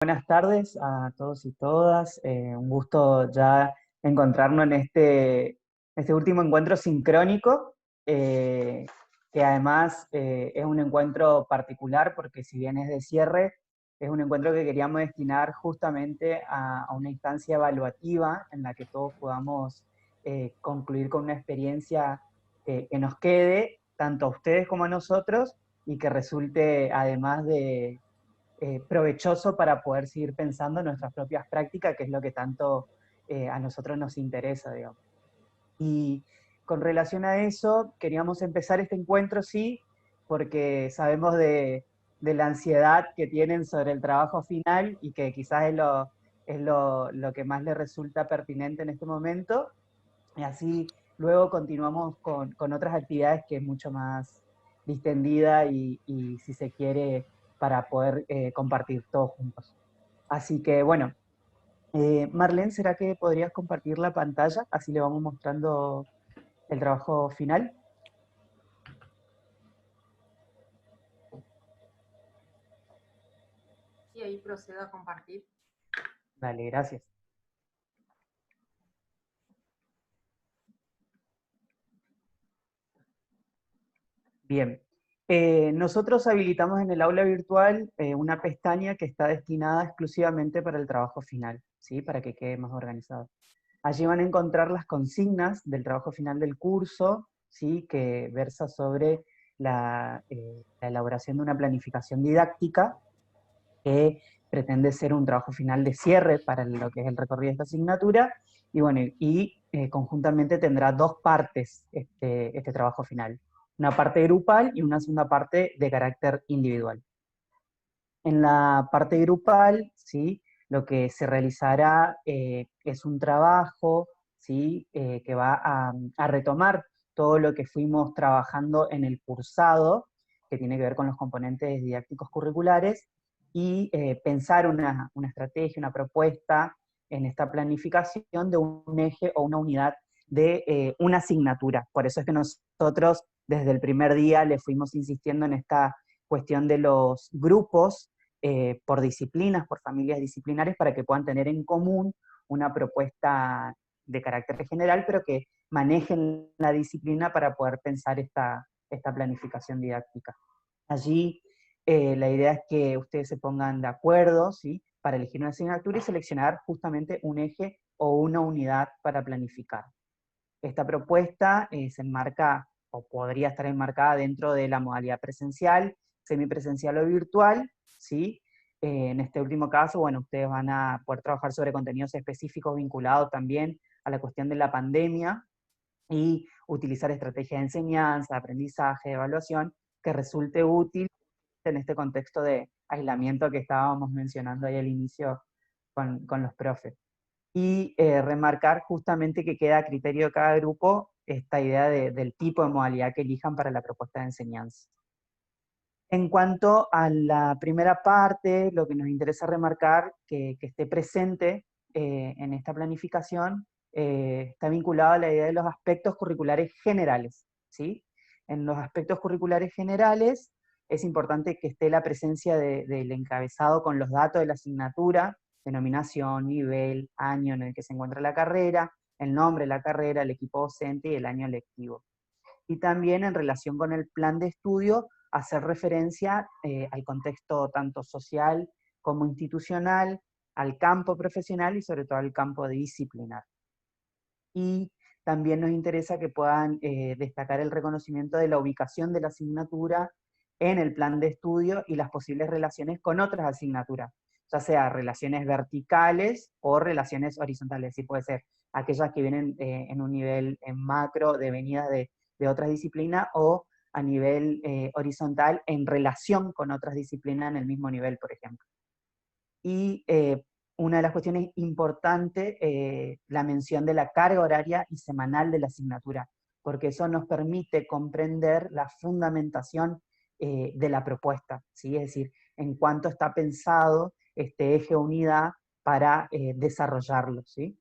Buenas tardes a todos y todas. Un gusto ya encontrarnos en este último encuentro sincrónico, eh, que además es un encuentro particular porque si bien es de cierre, es un encuentro que queríamos destinar justamente a una instancia evaluativa en la que todos podamos concluir con una experiencia que nos quede tanto a ustedes como a nosotros y que resulte además de provechoso para poder seguir pensando en nuestras propias prácticas, que es lo que tanto a nosotros nos interesa, digamos. Y con relación a eso, queríamos empezar este encuentro, sí, porque sabemos de la ansiedad que tienen sobre el trabajo final y que quizás es lo que más les resulta pertinente en este momento. Y así luego continuamos con otras actividades que es mucho más distendida y si se quiere, para poder compartir todos juntos. Así que bueno, Marlene, ¿será que podrías compartir la pantalla? Así le vamos mostrando el trabajo final. Y ahí procedo a compartir. Dale, gracias. Bien. Nosotros habilitamos en el aula virtual una pestaña que está destinada exclusivamente para el trabajo final, ¿sí? Para que quede más organizado. Allí van a encontrar las consignas del trabajo final del curso, ¿sí? Que versa sobre la elaboración de una planificación didáctica que pretende ser un trabajo final de cierre para lo que es el recorrido de esta asignatura, y bueno, conjuntamente tendrá dos partes este trabajo final, una parte grupal y una segunda parte de carácter individual. En la parte grupal, ¿sí? Lo que se realizará es un trabajo, ¿sí? Que va a retomar todo lo que fuimos trabajando en el cursado, que tiene que ver con los componentes didácticos curriculares, y pensar una estrategia, una propuesta en esta planificación de un eje o una unidad de una asignatura. Por eso es que nosotros desde el primer día le fuimos insistiendo en esta cuestión de los grupos por disciplinas, por familias disciplinares, para que puedan tener en común una propuesta de carácter general, pero que manejen la disciplina para poder pensar esta planificación didáctica. Allí la idea es que ustedes se pongan de acuerdo, ¿sí? Para elegir una asignatura y seleccionar justamente un eje o una unidad para planificar. Esta propuesta se enmarca o podría estar enmarcada dentro de la modalidad presencial, semipresencial o virtual, ¿sí? En este último caso, bueno, ustedes van a poder trabajar sobre contenidos específicos vinculados también a la cuestión de la pandemia y utilizar estrategias de enseñanza, aprendizaje, evaluación, que resulte útil en este contexto de aislamiento que estábamos mencionando ahí al inicio con los profes. Y remarcar justamente que queda a criterio de cada grupo esta idea del tipo de modalidad que elijan para la propuesta de enseñanza. En cuanto a la primera parte, lo que nos interesa remarcar que esté presente en esta planificación está vinculado a la idea de los aspectos curriculares generales, ¿sí? En los aspectos curriculares generales es importante que esté la presencia del encabezado con los datos de la asignatura, denominación, nivel, año en el que se encuentra la carrera, el nombre de la carrera, el equipo docente y el año lectivo. Y también en relación con el plan de estudio, hacer referencia al contexto tanto social como institucional, al campo profesional y sobre todo al campo disciplinar. Y también nos interesa que puedan destacar el reconocimiento de la ubicación de la asignatura en el plan de estudio y las posibles relaciones con otras asignaturas, ya sea relaciones verticales o relaciones horizontales, es decir, puede ser aquellas que vienen en un nivel en macro de venidas de otras disciplinas o a nivel horizontal en relación con otras disciplinas en el mismo nivel, por ejemplo. Y una de las cuestiones importantes, la mención de la carga horaria y semanal de la asignatura, porque eso nos permite comprender la fundamentación de la propuesta, ¿sí? Es decir, en cuánto está pensado este eje o unidad para desarrollarlo, ¿sí?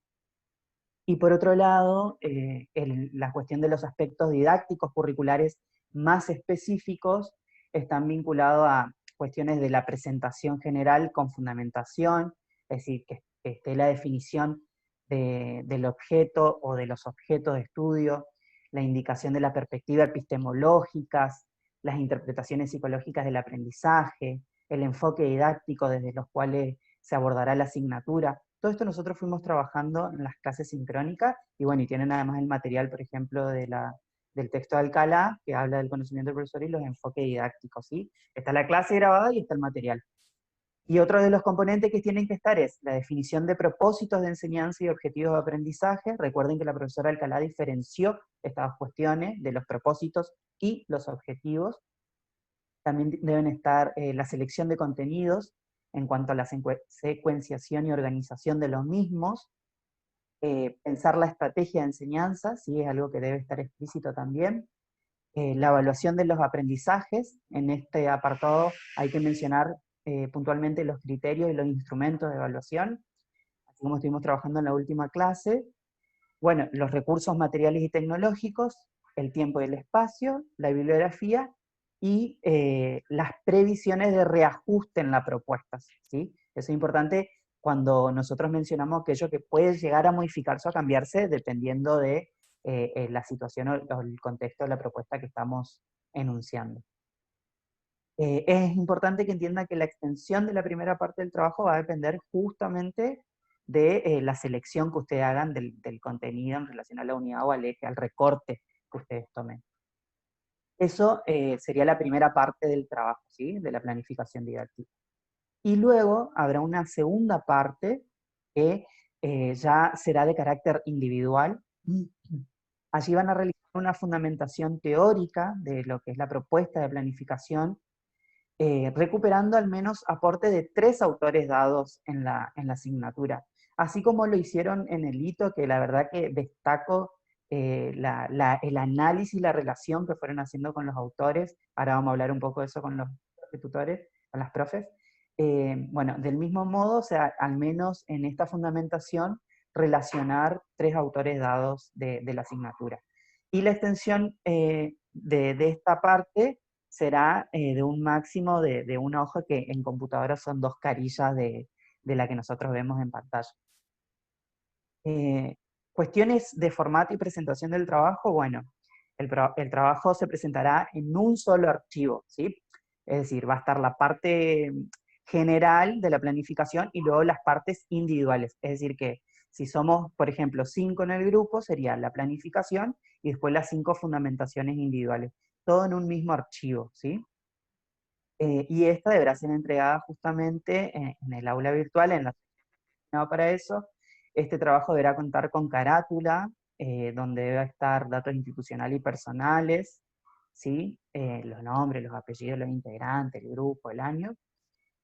Y por otro lado, la cuestión de los aspectos didácticos curriculares más específicos están vinculados cuestiones de la presentación general con fundamentación, es decir, que esté la definición del objeto o de los objetos de estudio, la indicación de la perspectiva epistemológicas, las interpretaciones psicológicas del aprendizaje, el enfoque didáctico desde los cuales se abordará la asignatura. Todo esto nosotros fuimos trabajando en las clases sincrónicas, y bueno, y tienen además el material, por ejemplo, del texto de Alcalá, que habla del conocimiento del profesor y los enfoques didácticos, ¿sí? Está la clase grabada y está el material. Y otro de los componentes que tienen que estar es la definición de propósitos de enseñanza y objetivos de aprendizaje. Recuerden que la profesora Alcalá diferenció estas cuestiones de los propósitos y los objetivos. También deben estar la selección de contenidos en cuanto a la secuenciación y organización de los mismos. Pensar la estrategia de enseñanza, sí, es algo que debe estar explícito también. La evaluación de los aprendizajes. En este apartado hay que mencionar puntualmente los criterios y los instrumentos de evaluación, así como estuvimos trabajando en la última clase. Bueno, los recursos materiales y tecnológicos, el tiempo y el espacio, la bibliografía y las previsiones de reajuste en la propuesta, ¿sí? Eso es importante cuando nosotros mencionamos aquello que puede llegar a modificarse o a cambiarse dependiendo de la situación o el contexto de la propuesta que estamos enunciando. Es importante que entienda que la extensión de la primera parte del trabajo va a depender justamente de la selección que ustedes hagan del contenido en relación a la unidad o al eje, al recorte que ustedes tomen. Eso sería la primera parte del trabajo, ¿sí? De la planificación didáctica. Y luego habrá una segunda parte que ya será de carácter individual. Allí van a realizar una fundamentación teórica de lo que es la propuesta de planificación, recuperando al menos aporte de 3 autores dados en la asignatura, así como lo hicieron en el hito, que la verdad que destaco el análisis y la relación que fueron haciendo con los autores. Ahora vamos a hablar un poco de eso con los tutores, con las profes. Bueno, del mismo modo, o sea, al menos en esta fundamentación, relacionar 3 autores dados de la asignatura. Y la extensión de esta parte será de un máximo de una hoja que en computadora son 2 carillas de la que nosotros vemos en pantalla. Cuestiones de formato y presentación del trabajo, bueno, el trabajo se presentará en un solo archivo, ¿sí? Es decir, va a estar la parte general de la planificación y luego las partes individuales. Es decir, que si somos, por ejemplo, 5 en el grupo, sería la planificación y después las 5 fundamentaciones individuales. Todo en un mismo archivo, ¿sí? Y esta deberá ser entregada justamente en el aula virtual, en la para eso. Este trabajo deberá contar con carátula, donde debe estar datos institucionales y personales, ¿sí? Los nombres, los apellidos, los integrantes, el grupo, el año.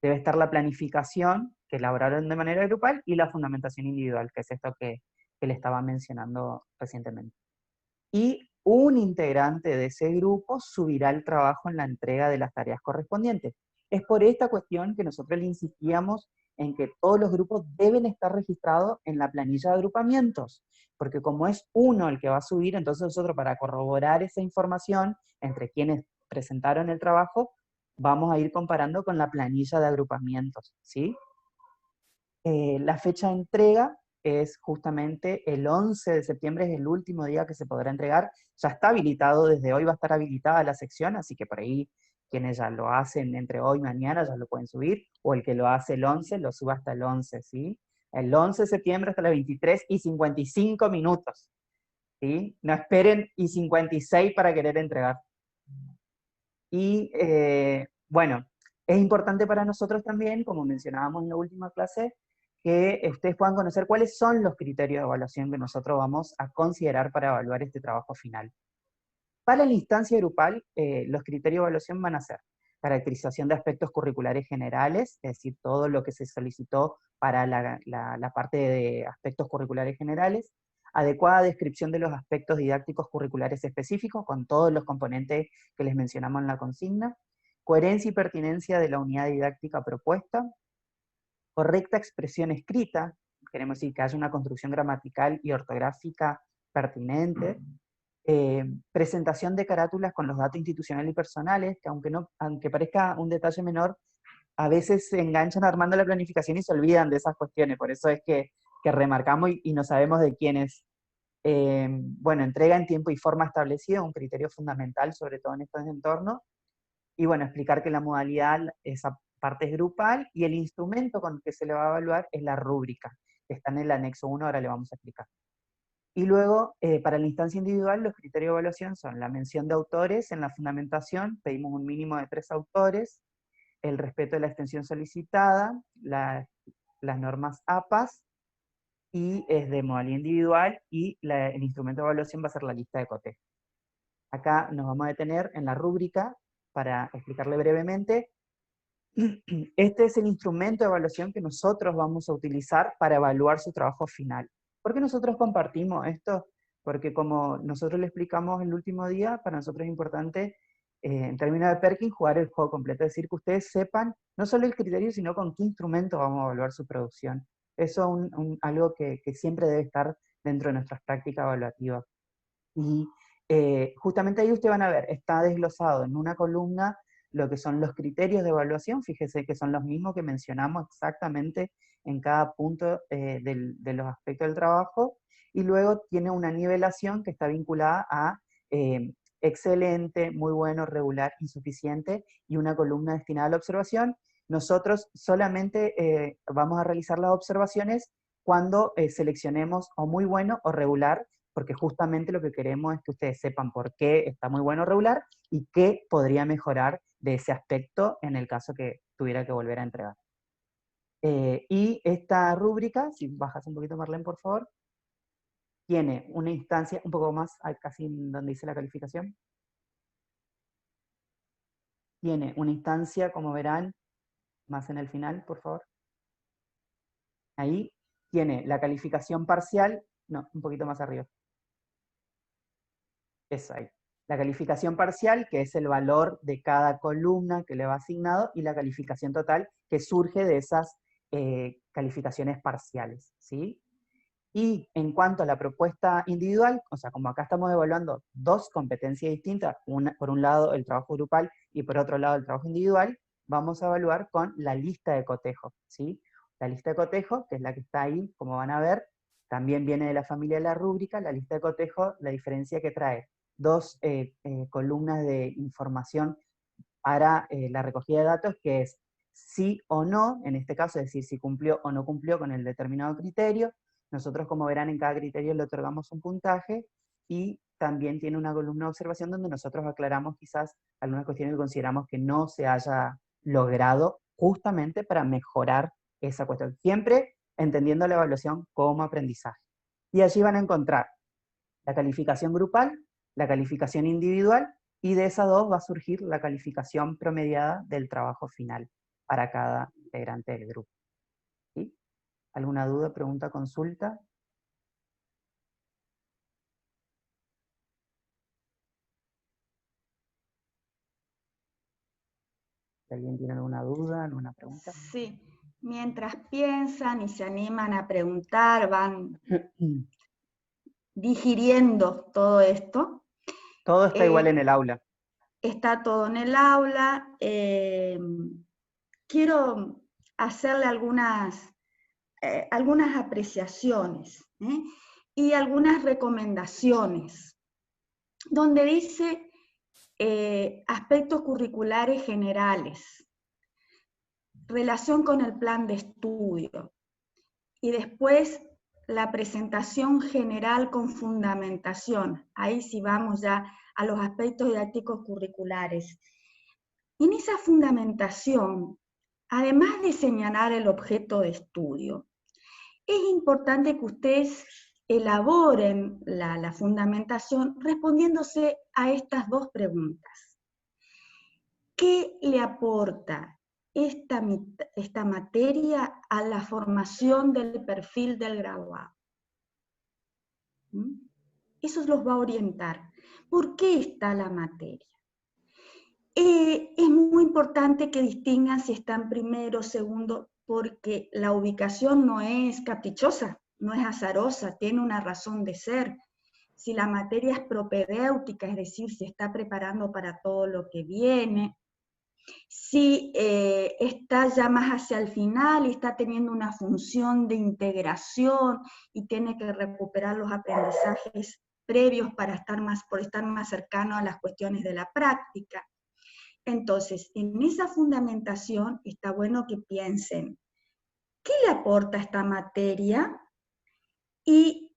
Debe estar la planificación, que elaboraron de manera grupal, y la fundamentación individual, que es esto que le estaba mencionando recientemente. Y un integrante de ese grupo subirá el trabajo en la entrega de las tareas correspondientes. Es por esta cuestión que nosotros le insistíamos en que todos los grupos deben estar registrados en la planilla de agrupamientos, porque como es uno el que va a subir, entonces nosotros para corroborar esa información entre quienes presentaron el trabajo, vamos a ir comparando con la planilla de agrupamientos, ¿sí? La fecha de entrega es justamente el 11 de septiembre, es el último día que se podrá entregar. Ya está habilitado, desde hoy va a estar habilitada la sección, así que por ahí quienes ya lo hacen entre hoy y mañana ya lo pueden subir, o el que lo hace el 11 lo suba hasta el 11, ¿sí? El 11 de septiembre hasta las 23:55, ¿sí? No esperen y 56 para querer entregar. Y bueno, es importante para nosotros también, como mencionábamos en la última clase, que ustedes puedan conocer cuáles son los criterios de evaluación que nosotros vamos a considerar para evaluar este trabajo final. Para la instancia grupal, los criterios de evaluación van a ser caracterización de aspectos curriculares generales, es decir, todo lo que se solicitó para la parte de aspectos curriculares generales, adecuada descripción de los aspectos didácticos curriculares específicos, con todos los componentes que les mencionamos en la consigna, coherencia y pertinencia de la unidad didáctica propuesta, correcta expresión escrita, queremos decir que haya una construcción gramatical y ortográfica pertinente, presentación de carátulas con los datos institucionales y personales, que aunque parezca un detalle menor, a veces se enganchan armando la planificación y se olvidan de esas cuestiones, por eso es que remarcamos y no sabemos de quién es. Bueno, entrega en tiempo y forma establecida, un criterio fundamental, sobre todo en estos entornos, y bueno, explicar que la modalidad, esa parte es grupal, y el instrumento con el que se le va a evaluar es la rúbrica, que está en el anexo 1, ahora le vamos a explicar. Y luego, para la instancia individual, los criterios de evaluación son la mención de autores en la fundamentación, pedimos un mínimo de 3 autores, el respeto de la extensión solicitada, las normas APAS, y es de modalidad individual, y el instrumento de evaluación va a ser la lista de cotejo. Acá nos vamos a detener en la rúbrica para explicarle brevemente. Este es el instrumento de evaluación que nosotros vamos a utilizar para evaluar su trabajo final. ¿Por qué nosotros compartimos esto? Porque como nosotros le explicamos el último día, para nosotros es importante, en términos de Perkin, jugar el juego completo, es decir, que ustedes sepan no solo el criterio, sino con qué instrumento vamos a evaluar su producción. Eso es algo que siempre debe estar dentro de nuestras prácticas evaluativas. Y justamente ahí ustedes van a ver, está desglosado en una columna lo que son los criterios de evaluación, fíjese que son los mismos que mencionamos exactamente en cada punto de los aspectos del trabajo, y luego tiene una nivelación que está vinculada a excelente, muy bueno, regular, insuficiente, y una columna destinada a la observación. Nosotros solamente vamos a realizar las observaciones cuando seleccionemos o muy bueno o regular, porque justamente lo que queremos es que ustedes sepan por qué está muy bueno o regular y qué podría mejorar de ese aspecto en el caso que tuviera que volver a entregar. Y esta rúbrica, si bajas un poquito Marlene, por favor, tiene una instancia, un poco más, casi donde dice la calificación, tiene una instancia, como verán, más en el final, por favor. Ahí tiene la calificación parcial, no, un poquito más arriba. Eso ahí. La calificación parcial, que es el valor de cada columna que le va asignado, y la calificación total, que surge de esas calificaciones parciales, ¿sí? Y en cuanto a la propuesta individual, o sea, como acá estamos evaluando dos competencias distintas, por un lado el trabajo grupal y por otro lado el trabajo individual, vamos a evaluar con la lista de cotejo, ¿sí? La lista de cotejo, que es la que está ahí, como van a ver, también viene de la familia de la rúbrica. La lista de cotejo, la diferencia que trae dos columnas de información para la recogida de datos, que es sí o no, en este caso, es decir, si cumplió o no cumplió con el determinado criterio. Nosotros, como verán, en cada criterio le otorgamos un puntaje, y también tiene una columna de observación donde nosotros aclaramos quizás algunas cuestiones que consideramos que no se haya logrado, justamente para mejorar esa cuestión. Siempre entendiendo la evaluación como aprendizaje. Y allí van a encontrar la calificación grupal, la calificación individual, y de esas dos va a surgir la calificación promediada del trabajo final para cada integrante del grupo. ¿Sí? ¿Alguna duda, pregunta, consulta? Si alguien tiene alguna duda, alguna pregunta. Sí, mientras piensan y se animan a preguntar, van digiriendo todo esto. Todo está igual en el aula. Está todo en el aula. Quiero hacerle algunas apreciaciones y algunas recomendaciones, donde dice aspectos curriculares generales, relación con el plan de estudio, y después la presentación general con fundamentación. Ahí sí vamos ya a los aspectos didácticos curriculares. En esa fundamentación, además de señalar el objeto de estudio, es importante que ustedes elaboren la fundamentación respondiéndose a estas dos preguntas. ¿Qué le aporta esta materia a la formación del perfil del graduado? Eso los va a orientar. ¿Por qué está la materia? Es muy importante que distingan si están primero o segundo, porque la ubicación no es caprichosa, no es azarosa, tiene una razón de ser. si la materia es propedéutica, es decir, si está preparando para todo lo que viene, si está ya más hacia el final y está teniendo una función de integración y tiene que recuperar los aprendizajes previos para por estar más cercano a las cuestiones de la práctica. Entonces, en esa fundamentación está bueno que piensen, ¿qué le aporta esta materia? Y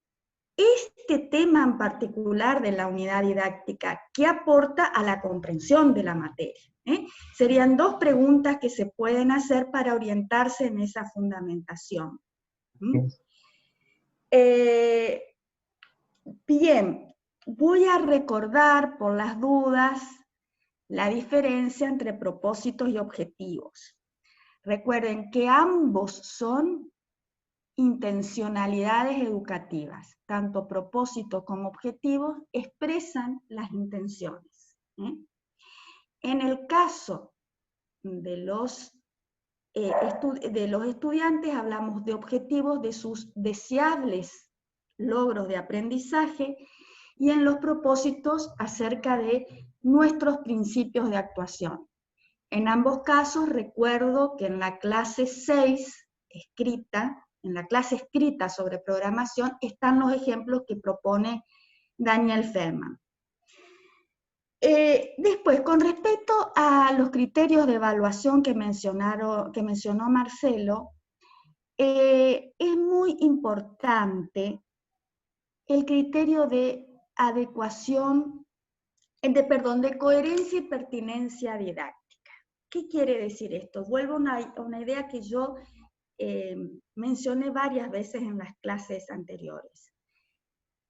este tema en particular de la unidad didáctica, ¿qué aporta a la comprensión de la materia? Serían dos preguntas que se pueden hacer para orientarse en esa fundamentación. Bien, voy a recordar por las dudas la diferencia entre propósitos y objetivos. Recuerden que ambos son intencionalidades educativas. Tanto propósitos como objetivos expresan las intenciones. En el caso de los estudiantes hablamos de objetivos, de sus deseables logros de aprendizaje, y en los propósitos acerca de nuestros principios de actuación. En ambos casos recuerdo que en la clase 6, en la clase escrita sobre programación, están los ejemplos que propone Daniel Feldman. Después, con respecto a los criterios de evaluación que mencionó Marcelo, es muy importante el criterio de adecuación, de coherencia y pertinencia didáctica. ¿Qué quiere decir esto? Vuelvo a una idea que yo mencioné varias veces en las clases anteriores.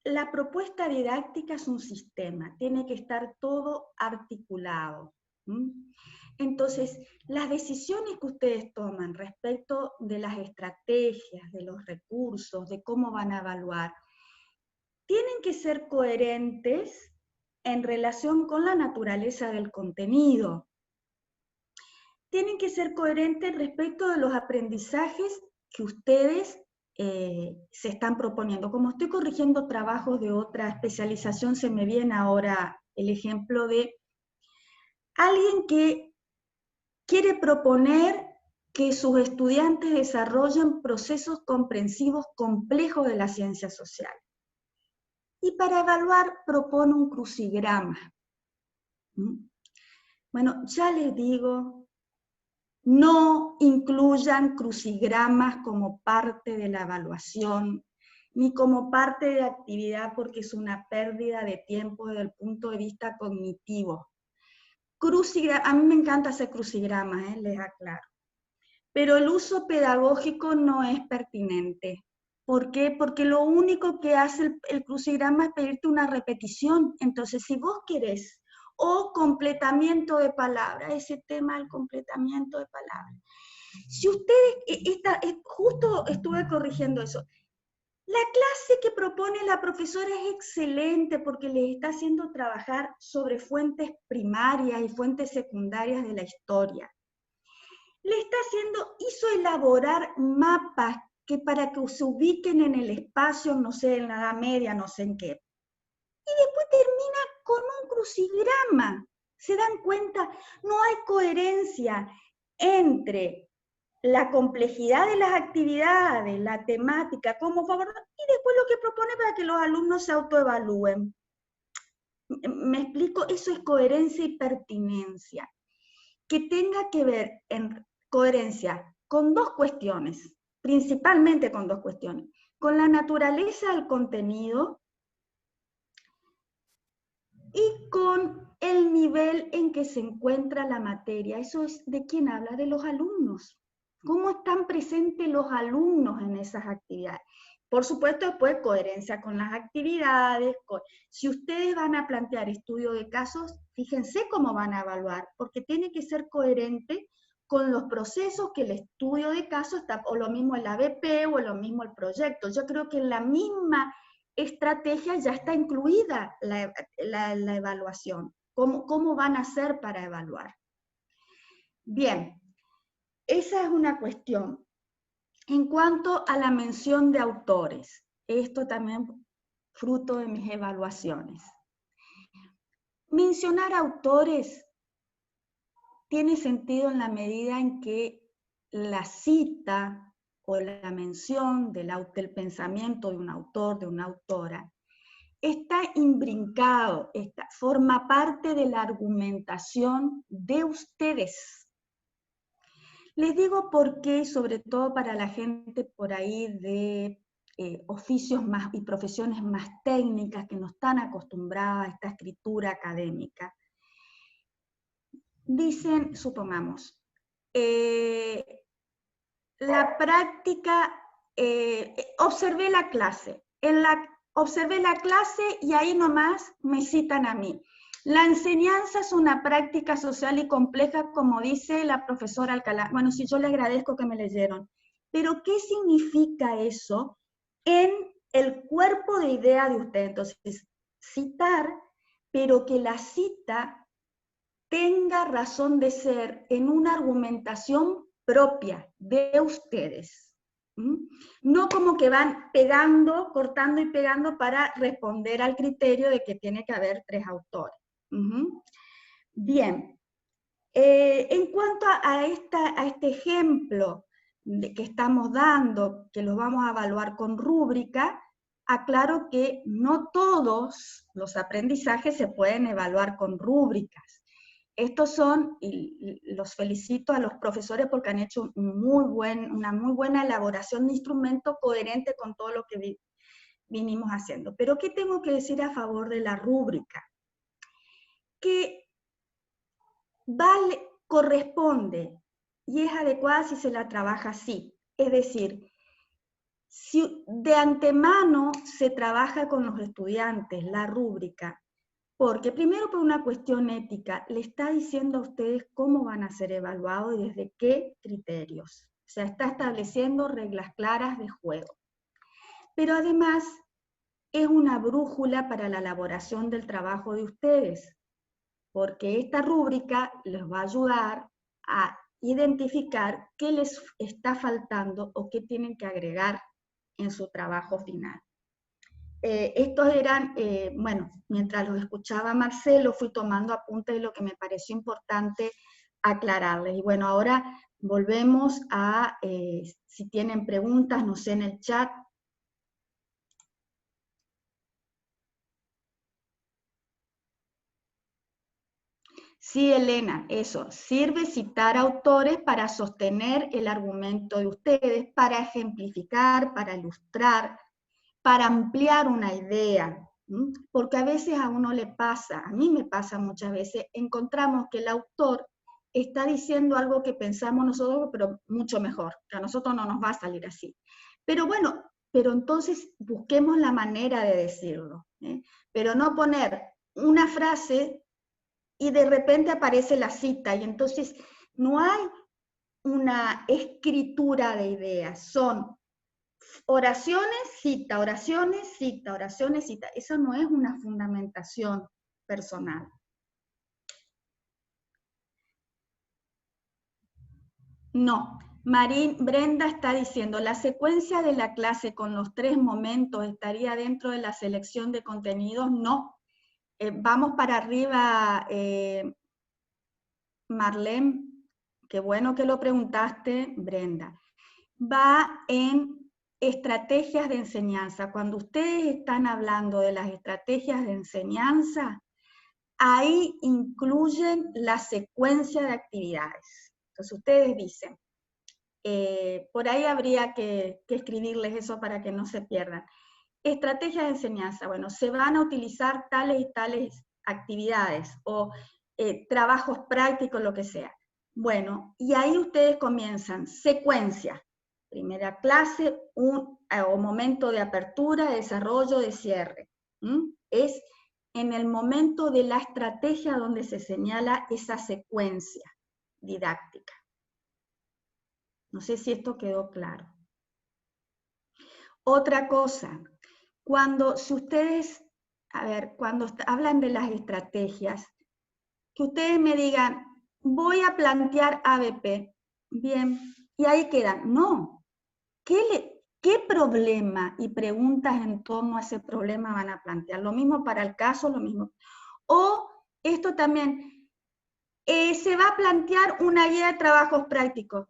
La propuesta didáctica es un sistema, tiene que estar todo articulado. Entonces, las decisiones que ustedes toman respecto de las estrategias, de los recursos, de cómo van a evaluar, tienen que ser coherentes en relación con la naturaleza del contenido. Tienen que ser coherentes respecto de los aprendizajes que ustedes se están proponiendo. Como estoy corrigiendo trabajos de otra especialización, se me viene ahora el ejemplo de alguien que quiere proponer que sus estudiantes desarrollen procesos comprensivos complejos de la ciencia social. Y para evaluar propone un crucigrama. Bueno, ya les digo, no incluyan crucigramas como parte de la evaluación, ni como parte de actividad, porque es una pérdida de tiempo desde el punto de vista cognitivo. A mí me encanta hacer crucigramas, les aclaro. Pero el uso pedagógico no es pertinente. ¿Por qué? Porque lo único que hace el crucigrama es pedirte una repetición. Entonces, si vos querés, o completamiento de palabras, ese tema del completamiento de palabras. Si ustedes, justo estuve corrigiendo eso, la clase que propone la profesora es excelente porque les está haciendo trabajar sobre fuentes primarias y fuentes secundarias de la historia. Hizo elaborar mapas que para que se ubiquen en el espacio, no sé, en la Edad Media, no sé en qué. Y después termina con un crucigrama. ¿Se dan cuenta? No hay coherencia entre la complejidad de las actividades, la temática, cómo favor, y después lo que propone para que los alumnos se autoevalúen. ¿Me explico? Eso es coherencia y pertinencia. Que tenga que ver en coherencia con dos cuestiones, principalmente con dos cuestiones, con la naturaleza del contenido y con el nivel en que se encuentra la materia. Eso es de quién habla, de los alumnos. ¿Cómo están presentes los alumnos en esas actividades? Por supuesto, después coherencia con las actividades. Si ustedes van a plantear estudio de casos, fíjense cómo van a evaluar, porque tiene que ser coherente con los procesos que el estudio de casos está, o lo mismo el ABP, o lo mismo el proyecto. Yo creo que en la misma estrategia ya está incluida la evaluación. ¿Cómo van a hacer para evaluar? Bien, esa es una cuestión. En cuanto a la mención de autores, esto también fruto de mis evaluaciones. Mencionar autores tiene sentido en la medida en que la cita o la mención del pensamiento de un autor, de una autora, está imbrincado, forma parte de la argumentación de ustedes. Les digo por qué, sobre todo para la gente por ahí de oficios más y profesiones más técnicas que no están acostumbradas a esta escritura académica. Dicen, supongamos, la práctica, observé la clase, observé la clase y ahí nomás me citan a mí. La enseñanza es una práctica social y compleja, como dice la profesora Alcalá. Bueno, sí, yo le agradezco que me leyeron. Pero, ¿qué significa eso en el cuerpo de idea de usted? Entonces, citar, pero que la cita tenga razón de ser en una argumentación propia de ustedes. No como que van pegando, cortando y pegando para responder al criterio de que tiene que haber 3 autores. Bien, en cuanto a este ejemplo que estamos dando, que los vamos a evaluar con rúbrica, aclaro que no todos los aprendizajes se pueden evaluar con rúbricas. Estos son, y los felicito a los profesores porque han hecho una muy buena elaboración de instrumento coherente con todo lo que vinimos haciendo. Pero, ¿qué tengo que decir a favor de la rúbrica? Que corresponde y es adecuada si se la trabaja así. Es decir, si de antemano se trabaja con los estudiantes la rúbrica, porque primero por una cuestión ética, le está diciendo a ustedes cómo van a ser evaluados y desde qué criterios. O sea, está estableciendo reglas claras de juego. Pero además es una brújula para la elaboración del trabajo de ustedes, porque esta rúbrica les va a ayudar a identificar qué les está faltando o qué tienen que agregar en su trabajo final. Estos eran, bueno, mientras los escuchaba Marcelo, fui tomando apuntes de lo que me pareció importante aclararles. Y bueno, ahora volvemos a, si tienen preguntas, no sé, en el chat. Sí, Elena, eso. Sirve citar autores para sostener el argumento de ustedes, para ejemplificar, para ilustrar, para ampliar una idea. Porque a veces a uno le pasa, a mí me pasa muchas veces, encontramos que el autor está diciendo algo que pensamos nosotros, pero mucho mejor, que a nosotros no nos va a salir así. Pero bueno, pero entonces busquemos la manera de decirlo, pero no poner una frase y de repente aparece la cita, y entonces no hay una escritura de ideas, son oraciones, cita, oraciones, cita, oraciones, cita. Eso no es una fundamentación personal. No, Brenda está diciendo, la secuencia de la clase con los 3 momentos estaría dentro de la selección de contenidos. No. Vamos para arriba, Marlene, qué bueno que lo preguntaste, Brenda. Va en estrategias de enseñanza. Cuando ustedes están hablando de las estrategias de enseñanza, ahí incluyen la secuencia de actividades. Entonces ustedes dicen, por ahí habría que escribirles eso para que no se pierdan. Estrategias de enseñanza, bueno, se van a utilizar tales y tales actividades o trabajos prácticos, lo que sea. Bueno, y ahí ustedes comienzan secuencia. Primera clase, o momento de apertura, de desarrollo, de cierre. Es en el momento de la estrategia donde se señala esa secuencia didáctica. No sé si esto quedó claro. Otra cosa, si ustedes, cuando hablan de las estrategias, que ustedes me digan, voy a plantear ABP, bien, y ahí quedan. No, ¿qué problema y preguntas en torno a ese problema van a plantear. Lo mismo para el caso, lo mismo. O esto también, se va a plantear una guía de trabajos prácticos.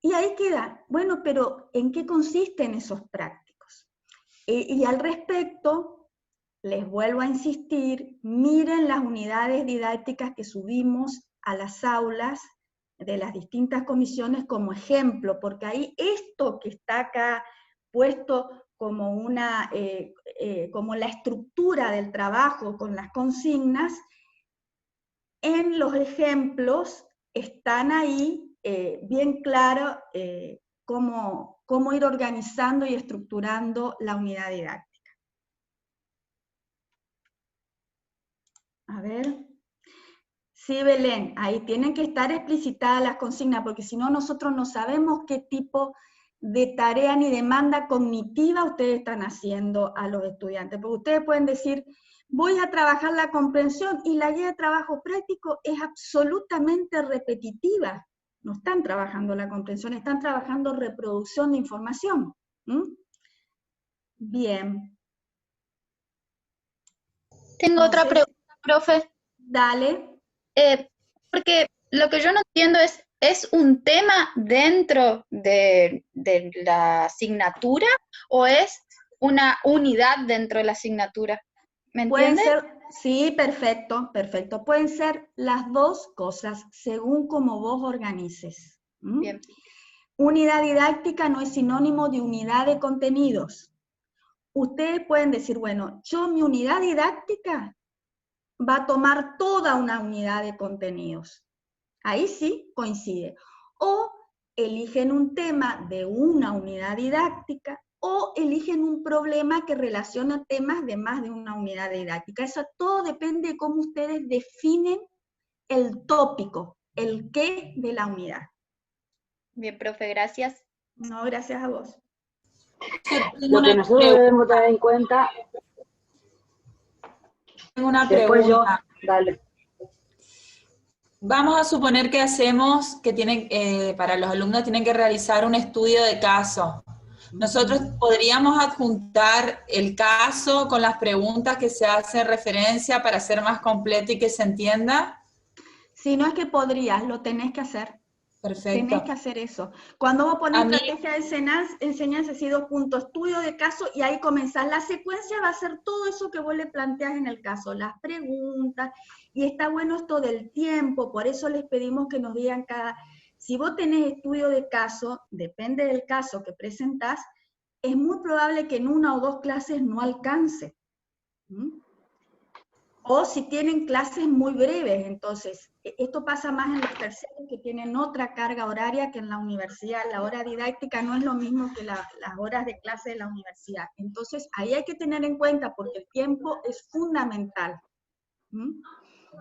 Y ahí queda, bueno, pero ¿en qué consisten esos prácticos? Y al respecto, les vuelvo a insistir, miren las unidades didácticas que subimos a las aulas de las distintas comisiones como ejemplo, porque ahí esto que está acá puesto como como la estructura del trabajo con las consignas, en los ejemplos están ahí bien claro cómo ir organizando y estructurando la unidad didáctica. A ver. Sí, Belén, ahí tienen que estar explicitadas las consignas, porque si no nosotros no sabemos qué tipo de tarea ni demanda cognitiva ustedes están haciendo a los estudiantes. Porque ustedes pueden decir, voy a trabajar la comprensión, y la guía de trabajo práctico es absolutamente repetitiva. No están trabajando la comprensión, están trabajando reproducción de información. Bien. Tengo otra pregunta, profe. Dale. Porque lo que yo no entiendo ¿es un tema dentro de la asignatura o es una unidad dentro de la asignatura? ¿Me entiendes? Pueden ser, sí, perfecto, perfecto. Pueden ser las dos cosas, según como vos organices. Bien. Unidad didáctica no es sinónimo de unidad de contenidos. Ustedes pueden decir, bueno, mi unidad didáctica va a tomar toda una unidad de contenidos. Ahí sí coincide. O eligen un tema de una unidad didáctica, o eligen un problema que relaciona temas de más de una unidad didáctica. Eso todo depende de cómo ustedes definen el tópico, el qué de la unidad. Bien, profe, gracias. No, gracias a vos. Lo que nosotros debemos tener en cuenta... Tengo una después pregunta. Dale. Vamos a suponer que hacemos, que para los alumnos tienen que realizar un estudio de caso. Nosotros podríamos adjuntar el caso con las preguntas que se hacen referencia para hacer más completo y que se entienda. Si no es que podrías, lo tenés que hacer. Perfecto. Tenés que hacer eso. Cuando vos pones estrategia de enseñanza, así 2 puntos, estudio de caso, y ahí comenzás. La secuencia va a ser todo eso que vos le planteás en el caso, las preguntas, y está bueno esto del tiempo, por eso les pedimos que nos digan si vos tenés estudio de caso, depende del caso que presentás, es muy probable que en 1 o 2 clases no alcance. O si tienen clases muy breves, entonces, esto pasa más en los terceros que tienen otra carga horaria que en la universidad. La hora didáctica no es lo mismo que las horas de clase de la universidad. Entonces, ahí hay que tener en cuenta, porque el tiempo es fundamental.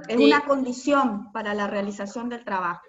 Es una condición para la realización del trabajo.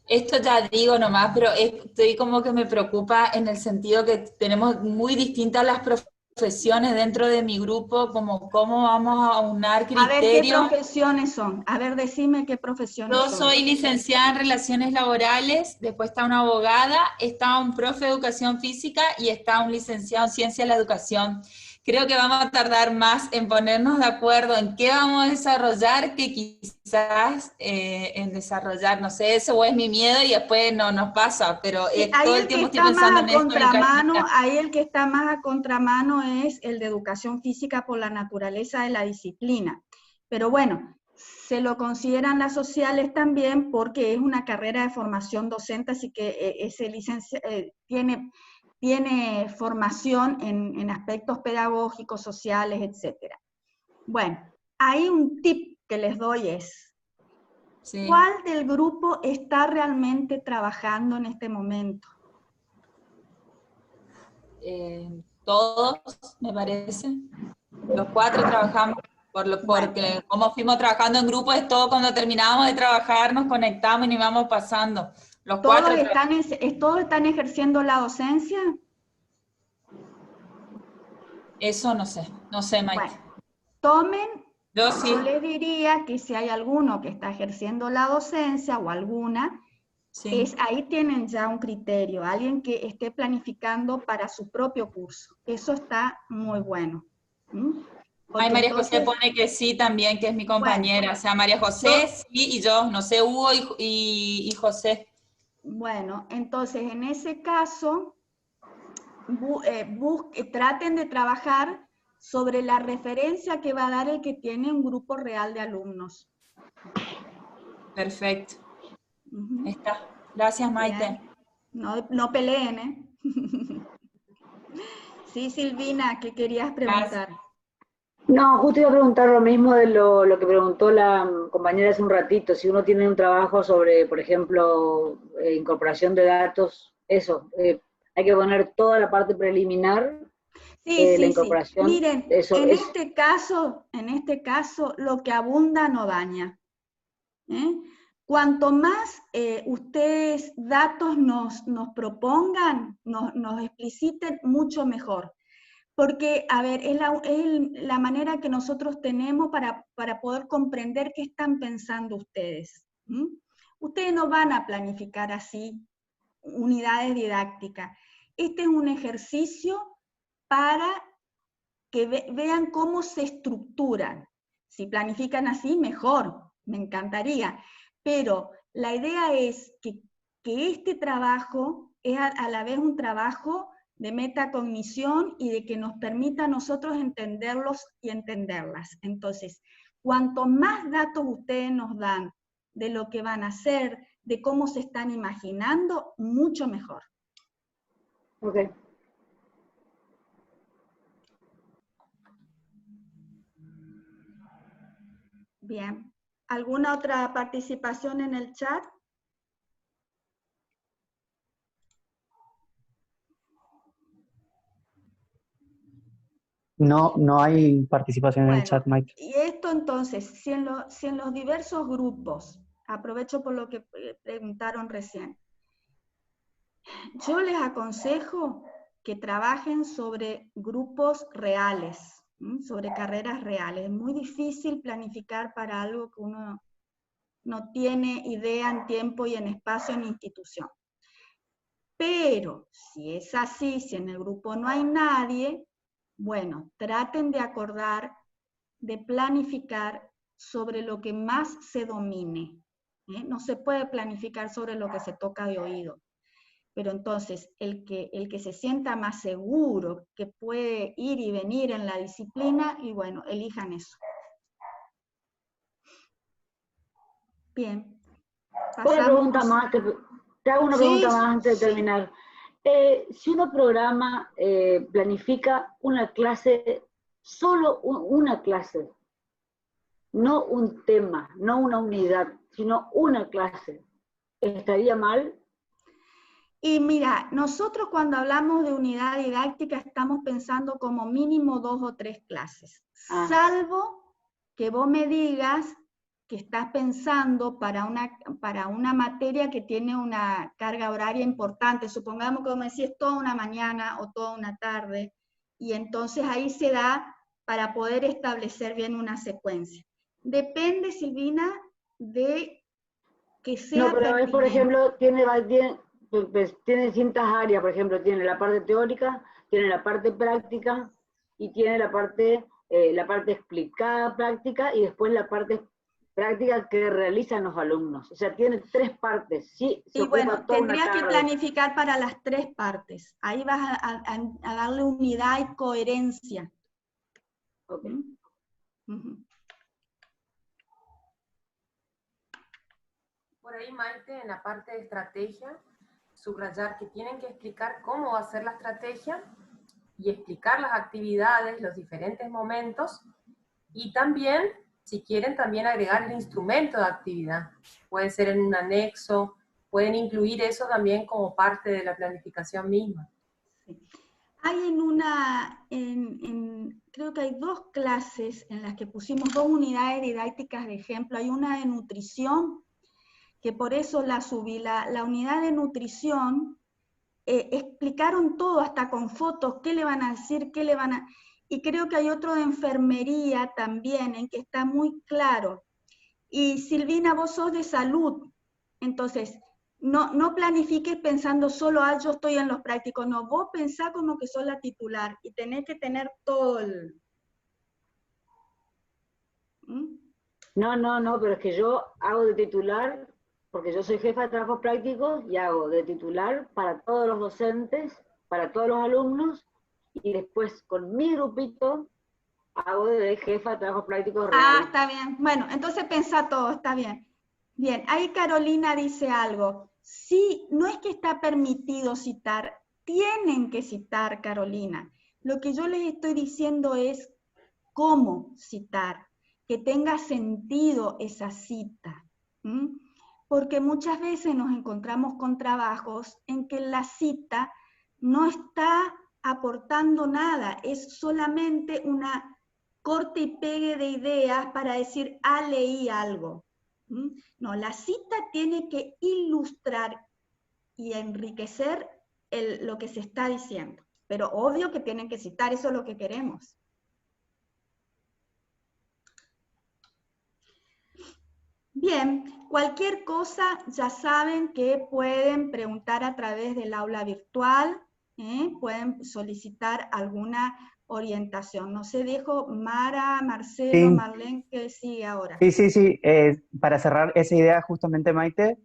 Esto ya digo nomás, pero estoy como que me preocupa en el sentido que tenemos muy distintas las profesiones dentro de mi grupo, como cómo vamos a aunar criterios. A ver, ¿qué profesiones son? A ver, decime qué profesiones son. Yo soy licenciada en Relaciones Laborales, después está una abogada, está un profe de Educación Física y está un licenciado en Ciencia de la Educación. Creo que vamos a tardar más en ponernos de acuerdo en qué vamos a desarrollar que quizás en desarrollar, no sé, eso es mi miedo y después no nos pasa, pero todo el tiempo estoy pensando en esto. Ahí el que está más a contramano es el de Educación Física por la naturaleza de la disciplina. Pero bueno, se lo consideran las sociales también porque es una carrera de formación docente, así que ese tiene formación en aspectos pedagógicos, sociales, etc. Bueno, ahí un tip que les doy es, sí, ¿cuál del grupo está realmente trabajando en este momento? Todos, me parece. Los 4 trabajamos, porque como fuimos trabajando en grupo, es todo cuando terminábamos de trabajar, nos conectamos y nos íbamos pasando. Los ¿Todos están ejerciendo la docencia? Eso no sé, Maite. Bueno, tomen, yo les diría que si hay alguno que está ejerciendo la docencia o alguna, Sí. Ahí tienen ya un criterio, alguien que esté planificando para su propio curso. Eso está muy bueno. Ay, María José Entonces, pone que sí también, que es mi compañera. bueno, O sea, María José, sí, y yo, no sé, Hugo y José. bueno, entonces en ese caso, traten de trabajar sobre la referencia que va a dar el que tiene un grupo real de alumnos. Perfecto. Está. Gracias, Maite. Bien. No peleen, ¿eh? Sí, Silvina, ¿qué querías preguntar? No, justo iba a preguntar lo mismo de lo que preguntó la compañera hace un ratito, si uno tiene un trabajo sobre, por ejemplo, incorporación de datos, eso, hay que poner toda la parte preliminar, Sí, la sí, sí. incorporación, Miren, eso en es. este caso, lo que abunda no daña. Cuanto más ustedes datos nos propongan, nos expliciten, mucho mejor. Porque, a ver, es la manera que nosotros tenemos para poder comprender qué están pensando ustedes. Ustedes no van a planificar así unidades didácticas. Este es un ejercicio para que vean cómo se estructuran. Si planifican así, mejor, me encantaría. Pero la idea es que este trabajo es a la vez un trabajo de metacognición y de que nos permita a nosotros entenderlos y entenderlas. Entonces, cuanto más datos ustedes nos dan de lo que van a hacer, de cómo se están imaginando, mucho mejor. Ok. Bien. ¿Alguna otra participación en el chat? No hay participación en el chat, Bueno, Mike. y esto entonces, si en los diversos grupos, aprovecho por lo que preguntaron recién, yo les aconsejo que trabajen sobre grupos reales, sobre carreras reales. Es muy difícil planificar para algo que uno no tiene idea en tiempo y en espacio en institución. Pero si es así, si en el grupo no hay nadie, bueno, traten de acordar, de planificar sobre lo que más se domine. No se puede planificar sobre lo que se toca de oído. Pero entonces, el que se sienta más seguro, que puede ir y venir en la disciplina, y bueno, elijan eso. Bien. Una pregunta Pasamos. más, te hago una pregunta más antes de terminar. Si uno programa, planifica una clase, solo una clase, no un tema, no una unidad, sino una clase, ¿estaría mal? Y mira, nosotros cuando hablamos de unidad didáctica estamos pensando como mínimo 2 o 3 clases, salvo que vos me digas que estás pensando para una materia que tiene una carga horaria importante, supongamos que vos me decís toda una mañana o toda una tarde, y entonces ahí se da para poder establecer bien una secuencia. Depende, Silvina, de que sea No, pero pertinente. es, por ejemplo, tiene distintas áreas, por ejemplo, tiene la parte teórica, tiene la parte práctica y tiene la parte explicada práctica y después la parte práctica que realizan los alumnos. O sea, tiene 3 partes. Sí, se y ocupa bueno, toda una tendrías que tarde. planificar para las 3 partes. Ahí vas a darle unidad y coherencia. Okay. Por ahí, Maite, en la parte de estrategia, subrayar que tienen que explicar cómo va a ser la estrategia y explicar las actividades, los diferentes momentos, y también, si quieren, también agregar el instrumento de actividad. Puede ser en un anexo, pueden incluir eso también como parte de la planificación misma. Sí. Hay creo que hay 2 clases en las que pusimos 2 unidades didácticas de ejemplo. Hay una de nutrición, que por eso la subí. La unidad de nutrición, explicaron todo, hasta con fotos, qué le van a decir, y creo que hay otro de enfermería también, en que está muy claro. Y Silvina, vos sos de salud, entonces, no planifiques pensando solo, yo estoy en los prácticos, no, vos pensá como que sos la titular y tenés que tener todo el... ¿Mm? No, pero es que yo hago de titular, porque yo soy jefa de trabajos prácticos y hago de titular para todos los docentes, para todos los alumnos, y después con mi grupito hago de jefa de trabajos prácticos reales. Está bien. Bueno, entonces pensá todo, está bien. Bien, ahí Carolina dice algo. Sí, no es que está permitido citar, tienen que citar, Carolina. Lo que yo les estoy diciendo es cómo citar, que tenga sentido esa cita. ¿Mm? Porque muchas veces nos encontramos con trabajos en que la cita no está aportando nada, es solamente una corte y pegue de ideas para decir, leí algo. ¿Mm? No, la cita tiene que ilustrar y enriquecer lo que se está diciendo. Pero obvio que tienen que citar, eso es lo que queremos. Bien, cualquier cosa ya saben que pueden preguntar a través del aula virtual, pueden solicitar alguna orientación. No sé, dejo Mara, Marcelo, Sí. Marlene, ¿qué sigue ahora? Sí. Para cerrar esa idea justamente, Maite,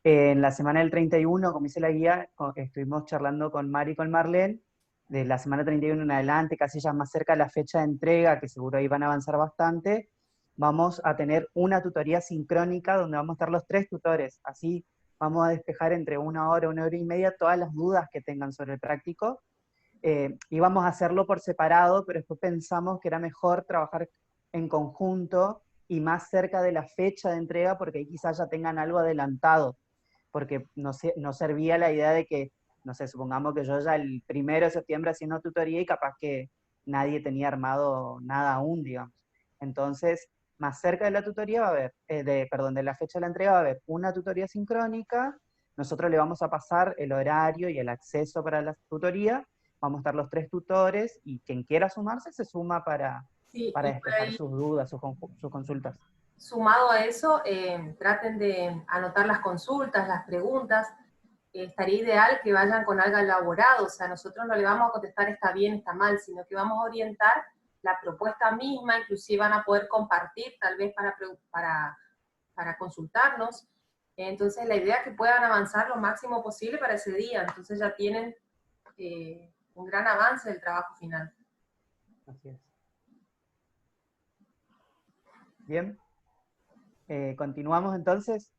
en la semana del 31, como hice la guía, estuvimos charlando con Mari y con Marlene, de la semana 31 en adelante, casi ya más cerca de la fecha de entrega, que seguro ahí van a avanzar bastante, vamos a tener una tutoría sincrónica donde vamos a estar los 3 tutores. Así vamos a despejar entre 1 hora, 1 hora y media todas las dudas que tengan sobre el práctico. Íbamos a hacerlo por separado, pero después pensamos que era mejor trabajar en conjunto y más cerca de la fecha de entrega, porque ahí quizás ya tengan algo adelantado, porque no servía la idea de que, no sé, supongamos que yo ya el 1 de septiembre haciendo tutoría y capaz que nadie tenía armado nada aún, digamos. Entonces, más cerca de la tutoría va a haber, de la fecha de la entrega va a haber una tutoría sincrónica, nosotros le vamos a pasar el horario y el acceso para la tutoría, vamos a estar los 3 tutores, y quien quiera sumarse se suma para Sí, y por despejar ahí, sus dudas, sus consultas. sumado a eso, traten de anotar las consultas, las preguntas. Estaría ideal que vayan con algo elaborado, o sea, nosotros no le vamos a contestar está bien, está mal, sino que vamos a orientar la propuesta misma, inclusive van a poder compartir tal vez para consultarnos. Entonces la idea es que puedan avanzar lo máximo posible para ese día, entonces ya tienen un gran avance del trabajo final. Así es. Bien, continuamos entonces.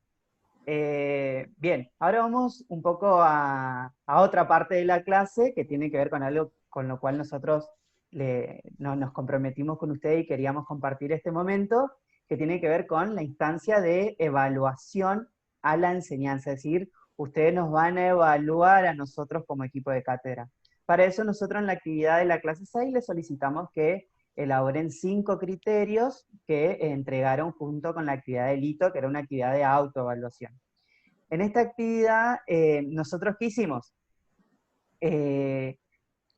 Bien, ahora vamos un poco a otra parte de la clase que tiene que ver con algo con lo cual nosotros nos comprometimos con ustedes y queríamos compartir este momento, que tiene que ver con la instancia de evaluación a la enseñanza, es decir, ustedes nos van a evaluar a nosotros como equipo de cátedra. Para eso nosotros en la actividad de la clase 6 les solicitamos que elaboren 5 criterios que entregaron junto con la actividad del hito, que era una actividad de autoevaluación. En esta actividad, ¿nosotros qué hicimos?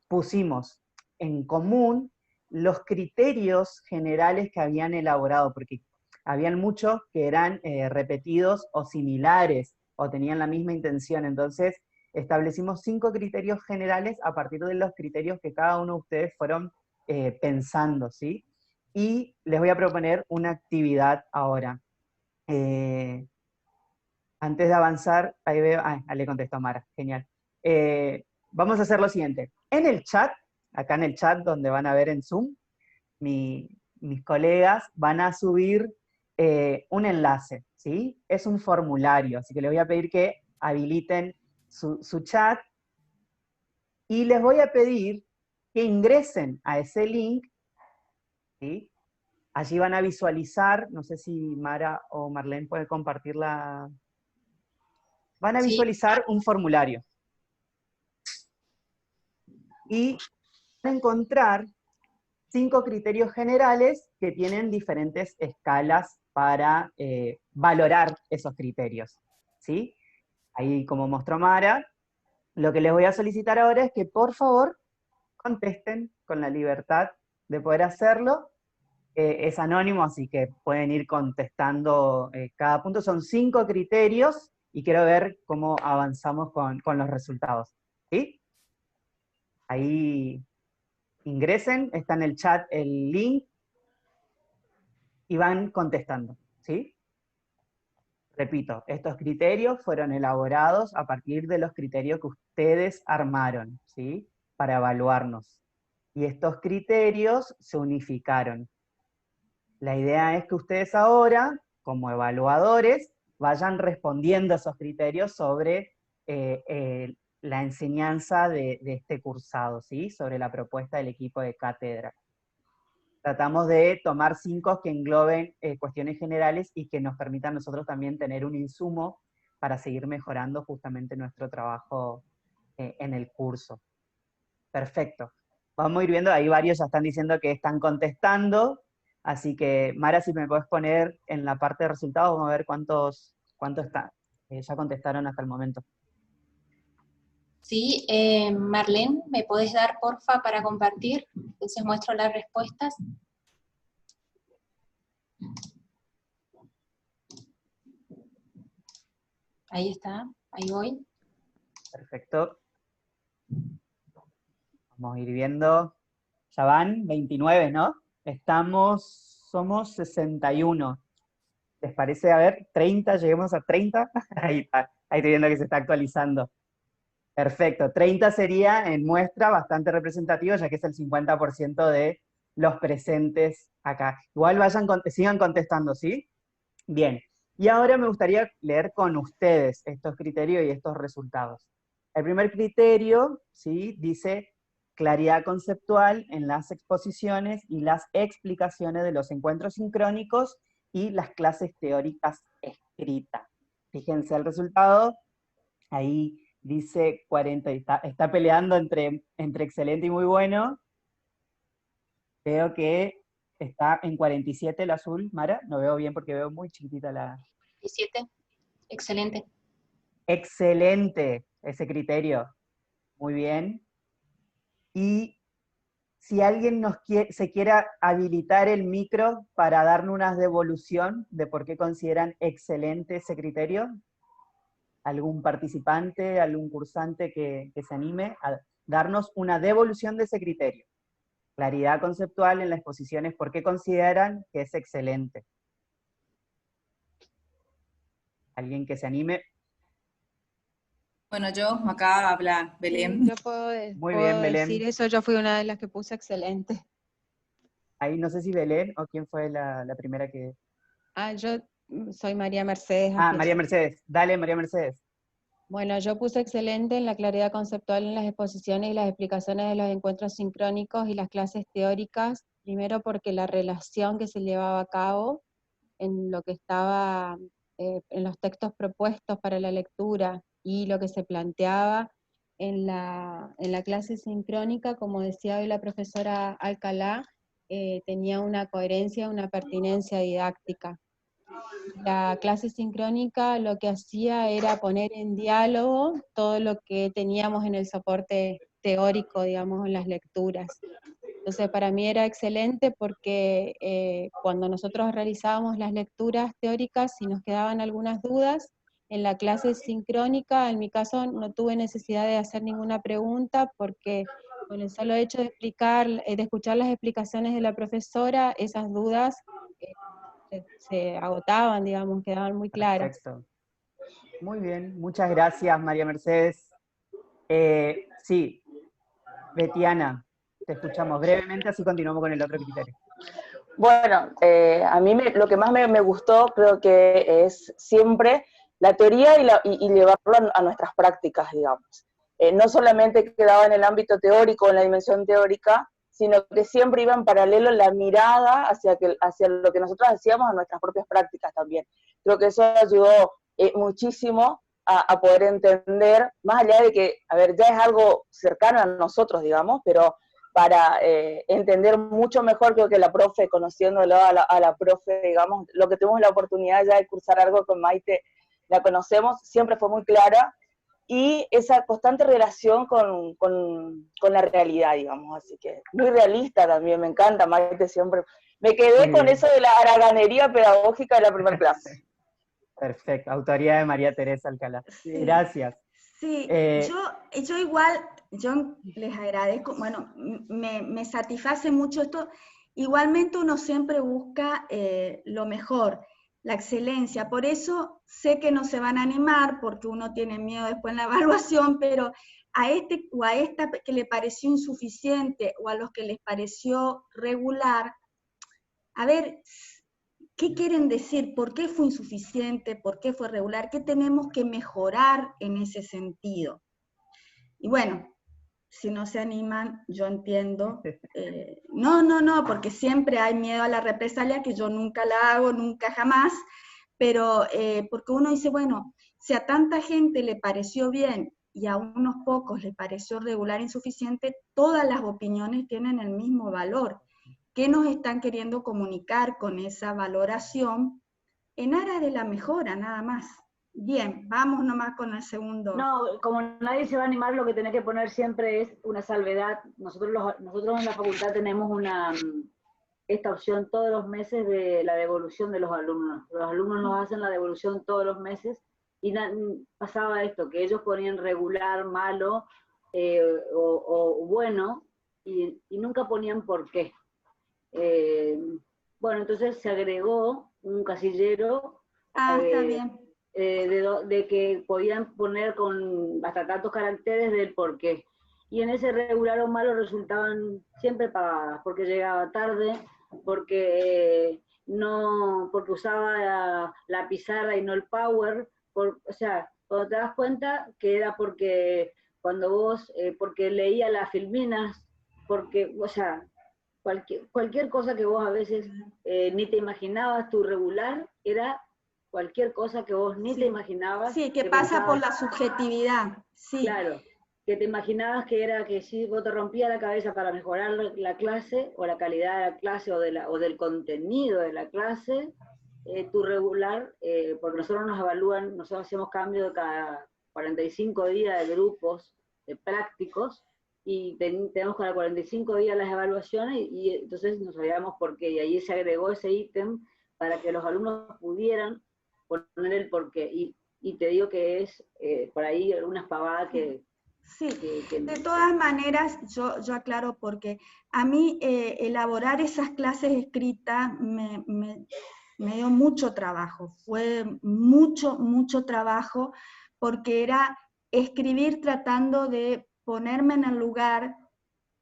Pusimos en común los criterios generales que habían elaborado, porque habían muchos que eran repetidos o similares, o tenían la misma intención. Entonces, establecimos 5 criterios generales a partir de los criterios que cada uno de ustedes fueron pensando, ¿sí? Y les voy a proponer una actividad ahora. Antes de avanzar, ahí veo, le contestó Mara, genial. Vamos a hacer lo siguiente. En el chat, acá en el chat donde van a ver en Zoom, mis colegas van a subir un enlace, ¿sí? Es un formulario, así que les voy a pedir que habiliten su chat, y les voy a pedir que ingresen a ese link, ¿sí? Allí van a visualizar, no sé si Mara o Marlene puede compartirla. Van a visualizar un formulario. Y van a encontrar 5 criterios generales que tienen diferentes escalas para valorar esos criterios, ¿sí? Ahí, como mostró Mara, lo que les voy a solicitar ahora es que por favor contesten con la libertad de poder hacerlo. Es anónimo, así que pueden ir contestando cada punto. Son 5 criterios y quiero ver cómo avanzamos con los resultados. ¿Sí? Ahí ingresen, está en el chat el link, y van contestando, ¿sí? Repito, estos criterios fueron elaborados a partir de los criterios que ustedes armaron, ¿sí? Para evaluarnos. Y estos criterios se unificaron. La idea es que ustedes ahora, como evaluadores, vayan respondiendo a esos criterios sobre la enseñanza de este cursado, ¿sí? Sobre la propuesta del equipo de cátedra. Tratamos de tomar 5 que engloben cuestiones generales y que nos permitan nosotros también tener un insumo para seguir mejorando justamente nuestro trabajo en el curso. Perfecto. Vamos a ir viendo, ahí varios ya están diciendo que están contestando, así que Mara, si me puedes poner en la parte de resultados, vamos a ver cuántos ya contestaron hasta el momento. Sí, Marlene, ¿me podés dar porfa para compartir? Entonces muestro las respuestas. Ahí está, ahí voy. Perfecto. Vamos a ir viendo. Ya van 29, ¿no? Somos 61. ¿Les parece? A ver, 30, lleguemos a 30. Ahí está, ahí estoy viendo que se está actualizando. Perfecto, 30 sería en muestra bastante representativo, ya que es el 50% de los presentes acá. Igual sigan contestando, ¿sí? Bien, y ahora me gustaría leer con ustedes estos criterios y estos resultados. El primer criterio, ¿sí? Dice claridad conceptual en las exposiciones y las explicaciones de los encuentros sincrónicos y las clases teóricas escritas. Fíjense el resultado, ahí dice 40, está peleando entre excelente y muy bueno. Veo que está en 47 el azul, Mara, no veo bien porque veo muy chiquitita la... 17, excelente. Excelente ese criterio, muy bien. Y si alguien se quiera habilitar el micro para darnos una devolución de por qué consideran excelente ese criterio, algún participante, algún cursante que se anime a darnos una devolución de ese criterio. Claridad conceptual en las exposiciones, ¿por qué consideran que es excelente? ¿Alguien que se anime? Bueno, acá habla Belén. Sí, yo puedo Muy bien, Belén. decir eso, yo fui una de las que puse excelente. Ahí no sé si Belén o quién fue la primera que... Yo soy María Mercedes. María Mercedes. Dale, María Mercedes. Bueno, yo puse excelente en la claridad conceptual en las exposiciones y las explicaciones de los encuentros sincrónicos y las clases teóricas, primero porque la relación que se llevaba a cabo en lo que estaba en los textos propuestos para la lectura y lo que se planteaba en la clase sincrónica, como decía hoy la profesora Alcalá, tenía una coherencia, una pertinencia didáctica. La clase sincrónica lo que hacía era poner en diálogo todo lo que teníamos en el soporte teórico, digamos, en las lecturas. Entonces para mí era excelente porque cuando nosotros realizábamos las lecturas teóricas, si nos quedaban algunas dudas, en la clase sincrónica, en mi caso no tuve necesidad de hacer ninguna pregunta porque con el solo hecho de escuchar las explicaciones de la profesora, esas dudas se agotaban, digamos, quedaban muy claras. Perfecto. Muy bien, muchas gracias María Mercedes. Sí, Betiana, te escuchamos brevemente, así continuamos con el otro criterio. Bueno, a mí lo que más me gustó creo que es siempre la teoría y llevarlo a nuestras prácticas, digamos. No solamente quedaba en el ámbito teórico, en la dimensión teórica, sino que siempre iba en paralelo la mirada hacia lo que nosotros hacíamos en nuestras propias prácticas también. Creo que eso ayudó muchísimo a poder entender, más allá de que, a ver, ya es algo cercano a nosotros, digamos, pero para entender mucho mejor, creo que la profe, conociéndolo a la profe, digamos, lo que tuvimos la oportunidad ya de cursar algo con Maite, la conocemos, siempre fue muy clara, y esa constante relación con la realidad, digamos, así que muy realista también, me encanta, Maite siempre. Me quedé con eso de la haraganería pedagógica de la primera clase. Perfecto, autoría de María Teresa Alcalá. Sí. Gracias. Sí, yo igual, yo les agradezco, bueno, me satisface mucho esto. Igualmente uno siempre busca lo mejor, la excelencia. Por eso sé que no se van a animar, porque uno tiene miedo después en la evaluación, pero a este o a esta que le pareció insuficiente, o a los que les pareció regular, a ver, ¿qué quieren decir? ¿Por qué fue insuficiente? ¿Por qué fue regular? ¿Qué tenemos que mejorar en ese sentido? Y bueno, si no se animan, yo entiendo. No, porque siempre hay miedo a la represalia, que yo nunca la hago, nunca jamás, pero porque uno dice, bueno, si a tanta gente le pareció bien y a unos pocos le pareció regular, insuficiente, todas las opiniones tienen el mismo valor. ¿Qué nos están queriendo comunicar con esa valoración en aras de la mejora, nada más? Bien, vamos nomás con el segundo. No, como nadie se va a animar, lo que tenés que poner siempre es una salvedad. Nosotros en la facultad tenemos esta opción todos los meses de la devolución de los alumnos. Los alumnos nos hacen la devolución todos los meses, y pasaba esto, que ellos ponían regular, malo o bueno, y nunca ponían por qué. Bueno, entonces se agregó un casillero está bien. de que podían poner con hasta tantos caracteres del por qué. Y en ese regular o malo resultaban siempre pagadas, porque llegaba tarde, porque porque usaba la pizarra y no el power, o sea, cuando te das cuenta que era porque cuando vos, porque leía las filminas, porque, o sea, cualquier cosa que vos a veces ni te imaginabas, tu regular era cualquier cosa que vos ni te imaginabas. Sí, que pasa por la subjetividad. Sí. Claro, que te imaginabas que era que si vos te rompías la cabeza para mejorar la clase, o la calidad de la clase, o del contenido de la clase, tu regular, porque nosotros nos evalúan, nosotros hacemos cambios de cada 45 días de grupos de prácticos, y tenemos cada 45 días las evaluaciones, y entonces nos sabíamos por qué, y ahí se agregó ese ítem para que los alumnos pudieran poner el por qué, y te digo que es por ahí unas pavadas que... Sí, de todas maneras yo aclaro, porque a mí elaborar esas clases escritas me dio mucho trabajo, fue mucho trabajo, porque era escribir tratando de ponerme en el lugar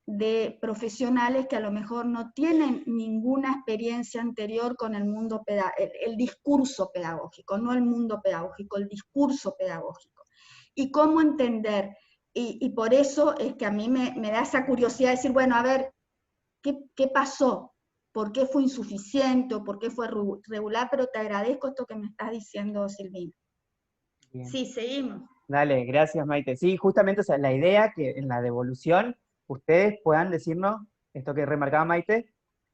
de profesionales que a lo mejor no tienen ninguna experiencia anterior con el mundo el discurso pedagógico, no el mundo pedagógico, el discurso pedagógico. Y cómo entender, y por eso es que a mí me da esa curiosidad de decir, bueno, a ver, ¿qué pasó? ¿Por qué fue insuficiente o por qué fue regular? Pero te agradezco esto que me estás diciendo, Silvina. Bien. Sí, seguimos. Dale, gracias, Maite. Sí, justamente, o sea, la idea que en la devolución ustedes puedan decirnos, esto que remarcaba Maite,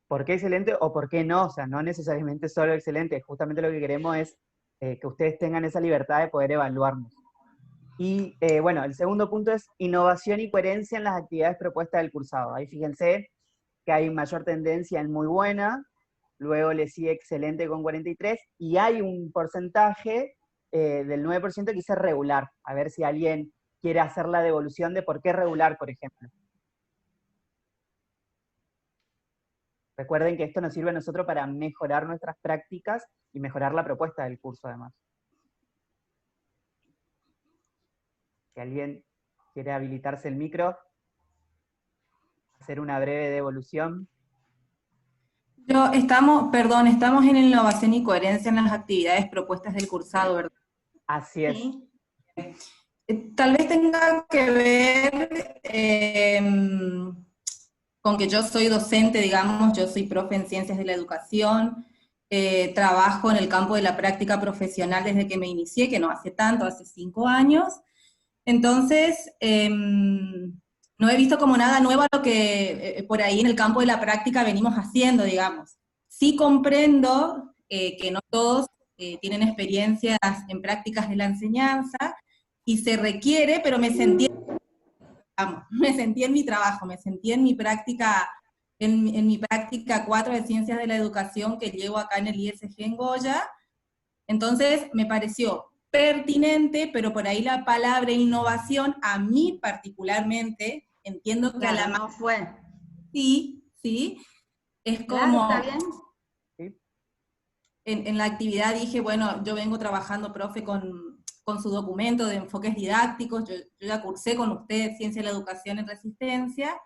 por qué excelente o por qué no, o sea, no necesariamente solo excelente, justamente lo que queremos es que ustedes tengan esa libertad de poder evaluarnos. Y bueno, el segundo punto es innovación y coherencia en las actividades propuestas del cursado. Ahí fíjense que hay mayor tendencia en muy buena, luego le sigue excelente con 43, y hay un porcentaje del 9% que dice regular. A ver si alguien quiere hacer la devolución de por qué regular, por ejemplo. Recuerden que esto nos sirve a nosotros para mejorar nuestras prácticas y mejorar la propuesta del curso, además. Si alguien quiere habilitarse el micro, hacer una breve devolución. Estamos en innovación y coherencia en las actividades propuestas del cursado, ¿verdad? Así es. ¿Sí? Tal vez tenga que ver con que yo soy docente, digamos, yo soy profe en Ciencias de la Educación, trabajo en el campo de la práctica profesional desde que me inicié, que no hace tanto, hace 5 años, entonces no he visto como nada nuevo lo que por ahí en el campo de la práctica venimos haciendo, digamos. Sí comprendo que no todos tienen experiencias en prácticas de la enseñanza, y se requiere, pero me sentí en mi trabajo, me sentí en mi práctica, en mi práctica 4 de Ciencias de la Educación que llevo acá en el ISG en Goya, Entonces me pareció pertinente, pero por ahí la palabra innovación, a mí particularmente, entiendo que Claro, a la no fue. sí, es Claro, como, está bien. en la actividad dije, bueno, yo vengo trabajando, profe, con su documento de enfoques didácticos, yo ya cursé con usted Ciencia de la Educación en Resistencia,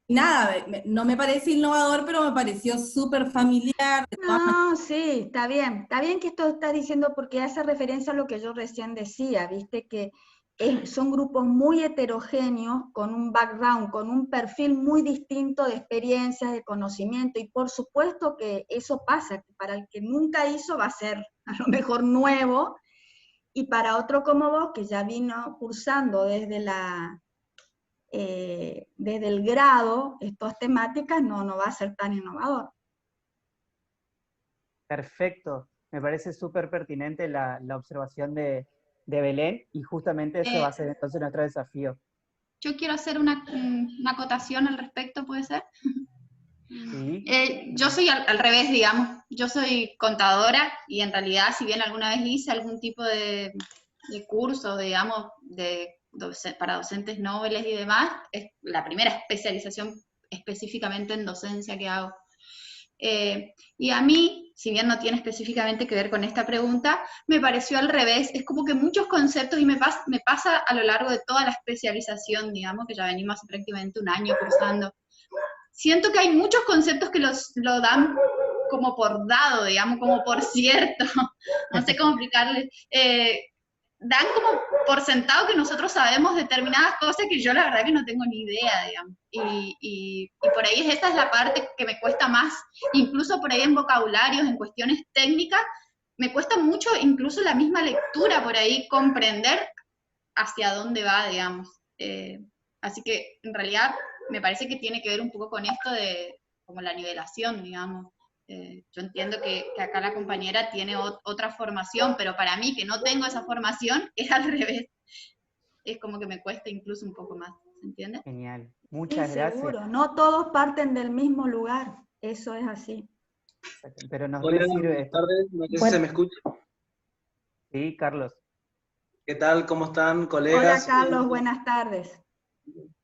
nada, no me parece innovador, pero me pareció súper familiar. No, sí, está bien que esto estás diciendo porque hace referencia a lo que yo recién decía, viste que son grupos muy heterogéneos, con un background, con un perfil muy distinto de experiencias, de conocimiento, y por supuesto que eso pasa, que para el que nunca hizo va a ser a lo mejor nuevo, y para otro como vos, que ya vino cursando desde el grado estas temáticas, no va a ser tan innovador. Perfecto, me parece súper pertinente la observación de Belén, y justamente ese va a ser entonces nuestro desafío. Yo quiero hacer una acotación al respecto, ¿puede ser? Sí. Yo soy al revés, digamos. Yo soy contadora y en realidad, si bien alguna vez hice algún tipo de curso, digamos, para docentes nobles y demás, es la primera especialización específicamente en docencia que hago. Y a mí, si bien no tiene específicamente que ver con esta pregunta, me pareció al revés. Es como que muchos conceptos, y me pasa a lo largo de toda la especialización, digamos, que ya venimos hace prácticamente un año cursando. Siento que hay muchos conceptos que lo dan como por dado, digamos, como por cierto. No sé cómo explicarles. Dan como por sentado que nosotros sabemos determinadas cosas que yo la verdad que no tengo ni idea, digamos. Y por ahí esa es la parte que me cuesta más, incluso por ahí en vocabularios, en cuestiones técnicas, me cuesta mucho incluso la misma lectura por ahí comprender hacia dónde va, digamos. Así que en realidad me parece que tiene que ver un poco con esto de como la nivelación, digamos. Yo entiendo que acá la compañera tiene otra formación, pero para mí, que no tengo esa formación, es al revés. Es como que me cuesta incluso un poco más, ¿se entiende? Genial, muchas gracias. Seguro, no todos parten del mismo lugar, eso es así. Pero nos Hola, sirve buenas esto. tardes, no sé si se me escucha. Sí, Carlos. ¿Qué tal? ¿Cómo están, colegas? Hola, Carlos, buenas tardes.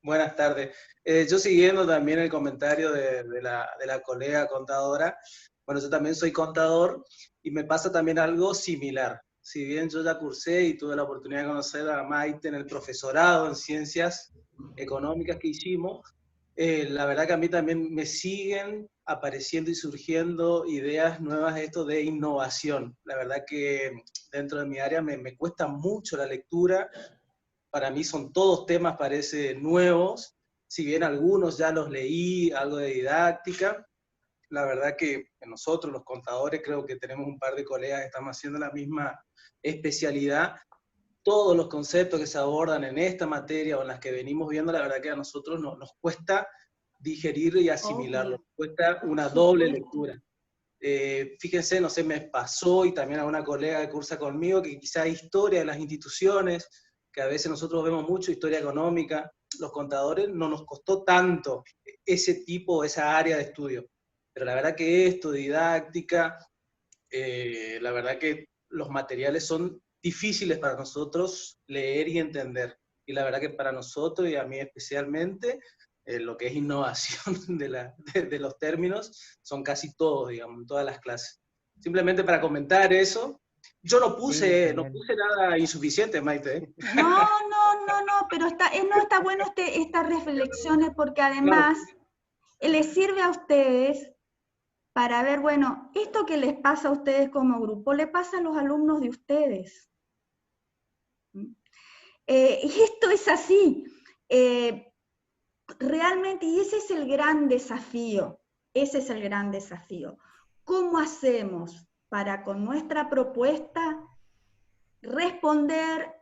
Buenas tardes. Yo siguiendo también el comentario de la colega contadora, bueno, yo también soy contador y me pasa también algo similar. Si bien yo ya cursé y tuve la oportunidad de conocer a Maite en el profesorado en ciencias económicas que hicimos, la verdad que a mí también me siguen apareciendo y surgiendo ideas nuevas esto de innovación. La verdad que dentro de mi área me cuesta mucho la lectura. Para mí son todos temas, parece, nuevos, si bien algunos ya los leí, algo de didáctica. La verdad que nosotros, los contadores, creo que tenemos un par de colegas que estamos haciendo la misma especialidad. Todos los conceptos que se abordan en esta materia o en las que venimos viendo, la verdad que a nosotros nos cuesta digerir y asimilarlo, nos cuesta una doble lectura. Fíjense, no sé, me pasó, y también a una colega que cursa conmigo, que quizá historia de las instituciones, que a veces nosotros vemos mucho historia económica, los contadores no nos costó tanto ese tipo, esa área de estudio. Pero la verdad que esto, didáctica, la verdad que los materiales son difíciles para nosotros leer y entender. Y la verdad que para nosotros, y a mí especialmente, lo que es innovación de los términos, son casi todos, digamos, en todas las clases. Simplemente para comentar eso. Yo no puse nada insuficiente, Maite. No, pero está bueno estas reflexiones porque además les sirve a ustedes para ver, bueno, esto que les pasa a ustedes como grupo, le pasa a los alumnos de ustedes. Esto es así. Realmente, y ese es el gran desafío, ¿Cómo hacemos para con nuestra propuesta responder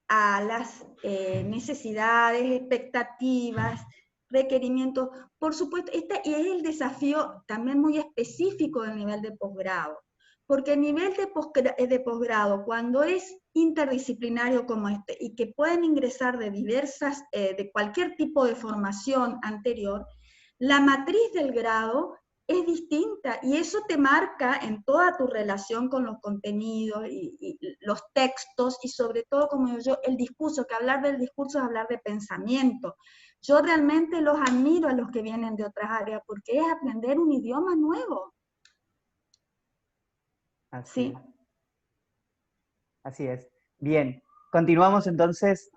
a las necesidades, expectativas, requerimientos? Por supuesto, este es el desafío también muy específico del nivel de posgrado, porque el nivel de posgrado, cuando es interdisciplinario como este, y que pueden ingresar de cualquier tipo de formación anterior, la matriz del grado es distinta y eso te marca en toda tu relación con los contenidos y los textos y sobre todo, como digo yo, el discurso, que hablar del discurso es hablar de pensamiento. Yo realmente los admiro a los que vienen de otras áreas porque es aprender un idioma nuevo. Así, así es. Bien, continuamos entonces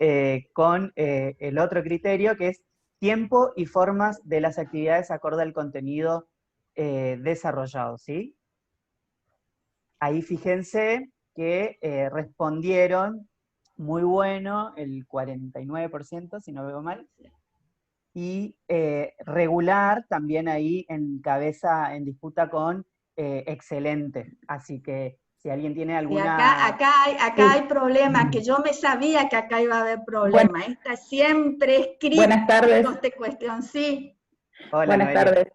con el otro criterio, que es tiempo y formas de las actividades acorde al contenido desarrollado, ¿sí? Ahí fíjense que respondieron muy bueno, el 49%, si no veo mal, y regular también ahí en disputa con excelente, así que si alguien tiene alguna... Acá hay problemas, que yo me sabía que acá iba a haber problemas. Bueno, esta siempre es crítica. Buenas tardes. Esta cuestión, sí. Hola, buenas tardes.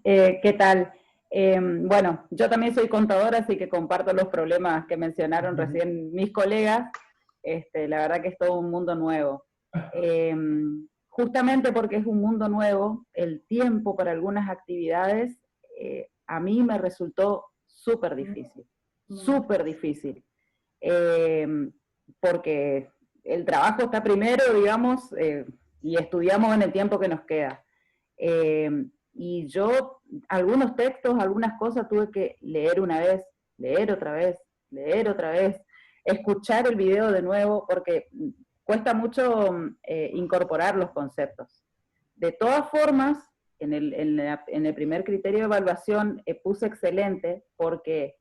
¿Qué tal? Bueno, yo también soy contadora, así que comparto los problemas que mencionaron recién mis colegas. La verdad que es todo un mundo nuevo. Justamente porque es un mundo nuevo, el tiempo para algunas actividades a mí me resultó súper difícil. Súper difícil, porque el trabajo está primero, digamos, y estudiamos en el tiempo que nos queda. Y yo, algunos textos, algunas cosas tuve que leer una vez, leer otra vez, escuchar el video de nuevo, porque cuesta mucho incorporar los conceptos. De todas formas, en el primer criterio de evaluación puse excelente, porque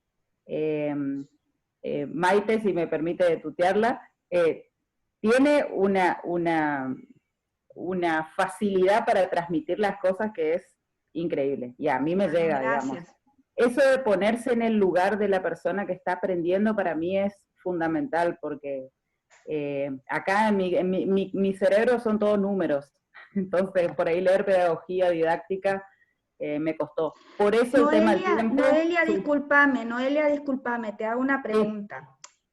Maite, si me permite tutearla, tiene una facilidad para transmitir las cosas que es increíble, y a mí me llega, digamos. Eso de ponerse en el lugar de la persona que está aprendiendo para mí es fundamental, porque acá en mi cerebro son todos números, entonces por ahí leer pedagogía didáctica me costó. Por eso el tema del tiempo... Noelia, discúlpame, te hago una pregunta.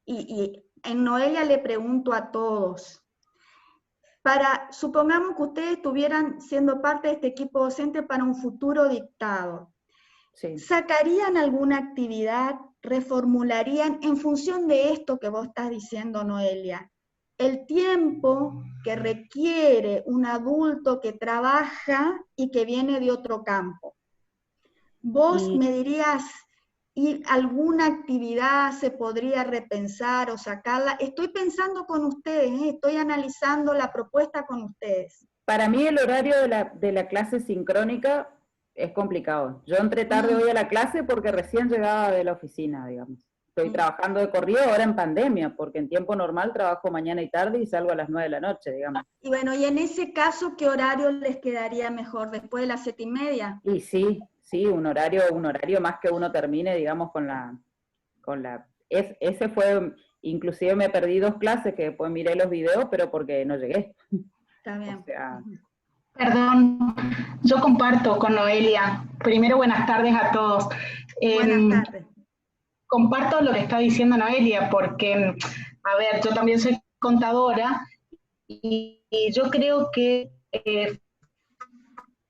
Y en Noelia le pregunto a todos. Supongamos que ustedes estuvieran siendo parte de este equipo docente para un futuro dictado. Sí. ¿Sacarían alguna actividad? ¿Reformularían en función de esto que vos estás diciendo, Noelia? El tiempo que requiere un adulto que trabaja y que viene de otro campo. Vos me dirías, ¿y alguna actividad se podría repensar o sacarla? Estoy pensando con ustedes, estoy analizando la propuesta con ustedes. Para mí el horario de la clase sincrónica es complicado. Yo entré tarde hoy a la clase porque recién llegaba de la oficina, digamos. Estoy trabajando de corrido ahora en pandemia, porque en tiempo normal trabajo mañana y tarde y salgo a las 9 de la noche, digamos. Y bueno, y en ese caso, ¿qué horario les quedaría mejor? ¿Después de las 7:30? Y sí, un horario más que uno termine, digamos, ese fue, inclusive me perdí 2 clases, que después miré los videos, pero porque no llegué. Está bien. O sea, perdón, yo comparto con Noelia. Primero, buenas tardes a todos. Buenas tardes. Comparto lo que está diciendo Noelia, porque, a ver, yo también soy contadora, y yo creo que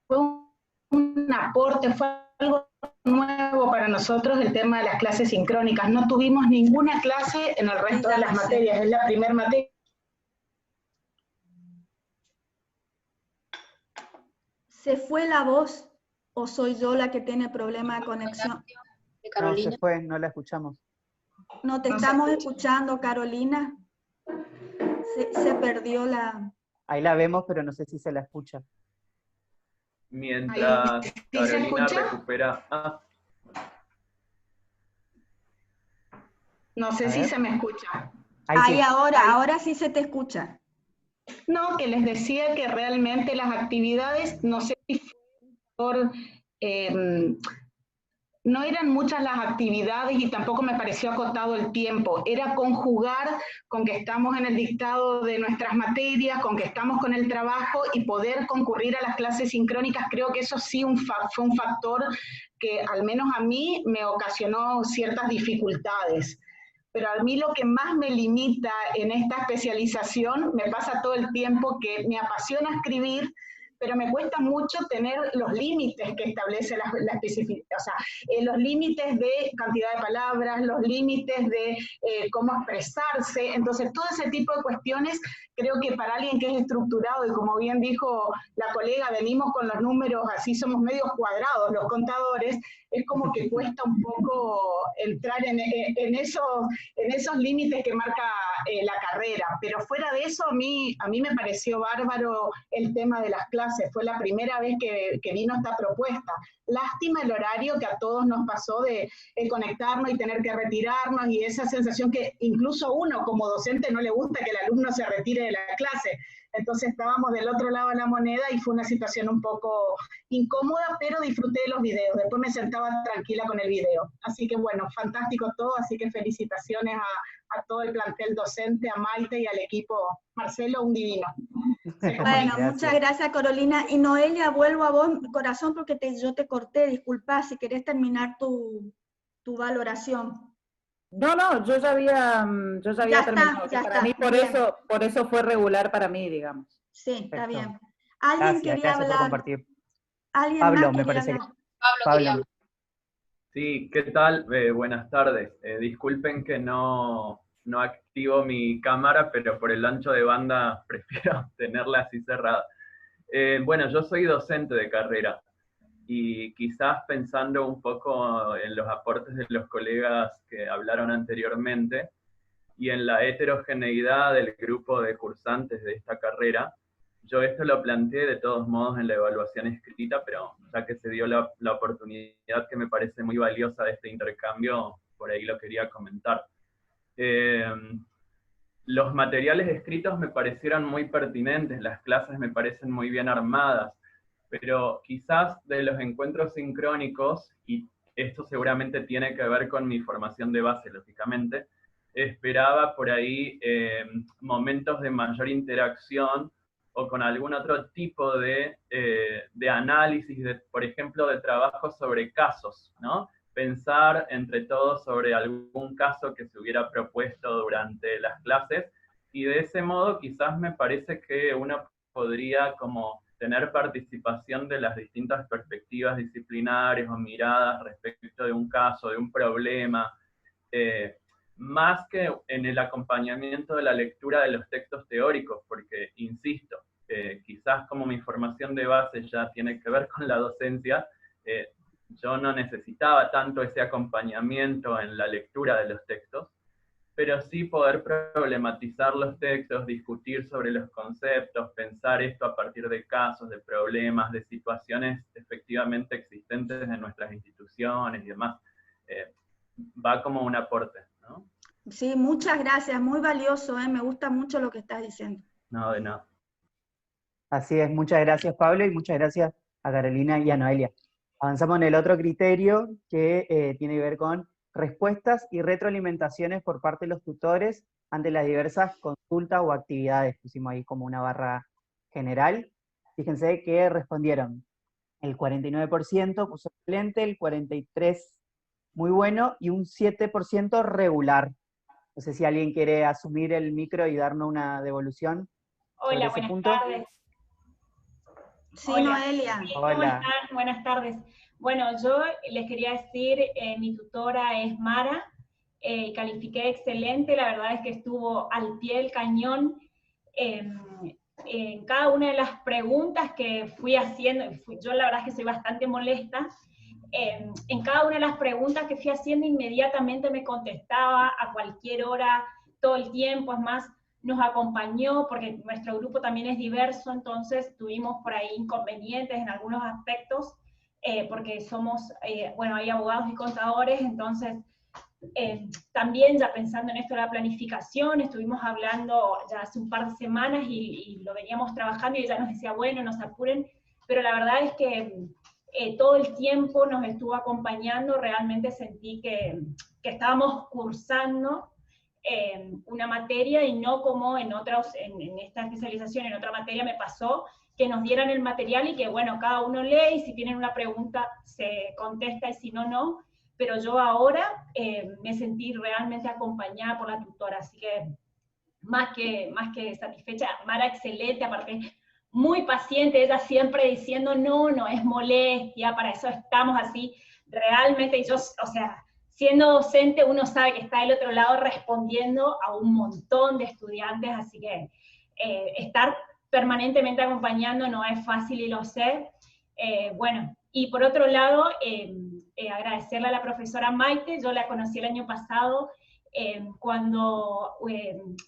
fue un aporte, fue algo nuevo para nosotros el tema de las clases sincrónicas. No tuvimos ninguna clase en el resto de las materias, es la primera materia. ¿Se fue la voz o soy yo la que tiene problema de conexión? No, se fue, no la escuchamos. No te estamos escuchando, Carolina. Se perdió la... Ahí la vemos, pero no sé si se la escucha. Mientras Carolina recupera... No sé si se me escucha. Ahí sí. Ahora sí se te escucha. No, que les decía que realmente las actividades, no sé si fue no eran muchas las actividades y tampoco me pareció acotado el tiempo, era conjugar con que estamos en el dictado de nuestras materias, con que estamos con el trabajo y poder concurrir a las clases sincrónicas. Creo que eso sí fue un factor que al menos a mí me ocasionó ciertas dificultades. Pero a mí lo que más me limita en esta especialización, me pasa todo el tiempo que me apasiona escribir, pero me cuesta mucho tener los límites que establece la especificidad, o sea, los límites de cantidad de palabras, los límites de cómo expresarse. Entonces, todo ese tipo de cuestiones, creo que para alguien que es estructurado, y como bien dijo la colega, venimos con los números, así somos medios cuadrados los contadores, es como que cuesta un poco entrar en esos límites que marca la carrera. Pero fuera de eso, a mí me pareció bárbaro el tema de las clases. Fue la primera vez que vino esta propuesta. Lástima el horario que a todos nos pasó de conectarnos y tener que retirarnos, y esa sensación que incluso a uno como docente no le gusta que el alumno se retire de la clase. Entonces estábamos del otro lado de la moneda y fue una situación un poco incómoda, pero disfruté de los videos. Después me sentaba tranquila con el video. Así que bueno, fantástico todo, así que felicitaciones a todo el plantel docente, a Maite y al equipo. Marcelo, un divino. Bueno, muchas gracias, Carolina. Y Noelia, vuelvo a vos, corazón, porque yo te corté, disculpa, si querés terminar tu valoración. No, yo ya había terminado. Ya para está, mí por eso fue regular para mí, digamos. Sí, está Perfecto. bien. ¿Alguien quería Gracias por hablar? compartir. ¿Alguien Pablo, más me quería parece hablar? Pablo. Sí, ¿qué tal? Buenas tardes. Disculpen que no activo mi cámara, pero por el ancho de banda prefiero tenerla así cerrada. Bueno, yo soy docente de carrera y quizás pensando un poco en los aportes de los colegas que hablaron anteriormente y en la heterogeneidad del grupo de cursantes de esta carrera, yo esto lo planteé de todos modos en la evaluación escrita, pero ya que se dio la oportunidad que me parece muy valiosa de este intercambio, por ahí lo quería comentar. Los materiales escritos me parecieron muy pertinentes, las clases me parecen muy bien armadas, pero quizás de los encuentros sincrónicos, y esto seguramente tiene que ver con mi formación de base, lógicamente, esperaba por ahí momentos de mayor interacción o con algún otro tipo de análisis, por ejemplo, de trabajo sobre casos, ¿no? Pensar entre todos sobre algún caso que se hubiera propuesto durante las clases, y de ese modo quizás me parece que uno podría como tener participación de las distintas perspectivas disciplinares o miradas respecto de un caso, de un problema, más que en el acompañamiento de la lectura de los textos teóricos, porque, insisto, quizás como mi formación de base ya tiene que ver con la docencia, yo no necesitaba tanto ese acompañamiento en la lectura de los textos, pero sí poder problematizar los textos, discutir sobre los conceptos, pensar esto a partir de casos, de problemas, de situaciones efectivamente existentes en nuestras instituciones y demás, va como un aporte, ¿no? Sí, muchas gracias, muy valioso, me gusta mucho lo que estás diciendo. No, de nada. Así es, muchas gracias Pablo y muchas gracias a Carolina y a Noelia. Avanzamos en el otro criterio que tiene que ver con respuestas y retroalimentaciones por parte de los tutores ante las diversas consultas o actividades. Pusimos ahí como una barra general. Fíjense que respondieron el 49% puso excelente, el 43% muy bueno y un 7% regular. No sé si alguien quiere asumir el micro y darnos una devolución. Hola, buenas tardes. Sí, Hola. Noelia. ¿Cómo están? Buenas tardes. Bueno, yo les quería decir, mi tutora es Mara, califiqué excelente, la verdad es que estuvo al pie del cañón en cada una de las preguntas que fui haciendo. Yo la verdad es que soy bastante molesta. En cada una de las preguntas que fui haciendo inmediatamente me contestaba a cualquier hora, todo el tiempo. Es más, nos acompañó porque nuestro grupo también es diverso, entonces tuvimos por ahí inconvenientes en algunos aspectos, porque somos, bueno, hay abogados y contadores, entonces también ya pensando en esto de la planificación, estuvimos hablando ya hace un par de semanas y lo veníamos trabajando y ella nos decía, bueno, no se apuren, pero la verdad es que todo el tiempo nos estuvo acompañando, realmente sentí que estábamos cursando una materia y no como en otros, en esta especialización, en otra materia me pasó que nos dieran el material y que bueno, cada uno lee y si tienen una pregunta se contesta y si no, no, pero yo ahora me sentí realmente acompañada por la tutora, así que más que satisfecha. Mara excelente, aparte muy paciente, ella siempre diciendo, no, no es molestia, para eso estamos así, realmente yo, o sea, siendo docente uno sabe que está del otro lado respondiendo a un montón de estudiantes, así que estar permanentemente acompañando no es fácil y lo sé. Bueno, y por otro lado, agradecerle a la profesora Maite, yo la conocí el año pasado, cuando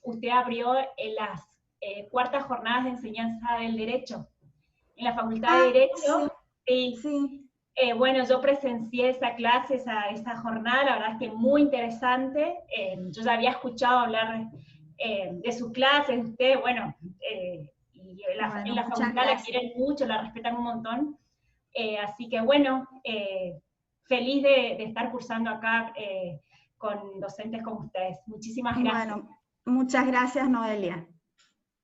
usted abrió las cuartas jornadas de enseñanza del derecho, en la Facultad de Derecho. Sí. Bueno, yo presencié esa clase, esa jornada, la verdad es que muy interesante. Yo ya había escuchado hablar de sus clases, usted, bueno, y en la facultad la quieren mucho, la respetan un montón. Así que bueno, feliz de estar cursando acá con docentes como ustedes. Muchísimas gracias. Bueno, muchas gracias, Noelia.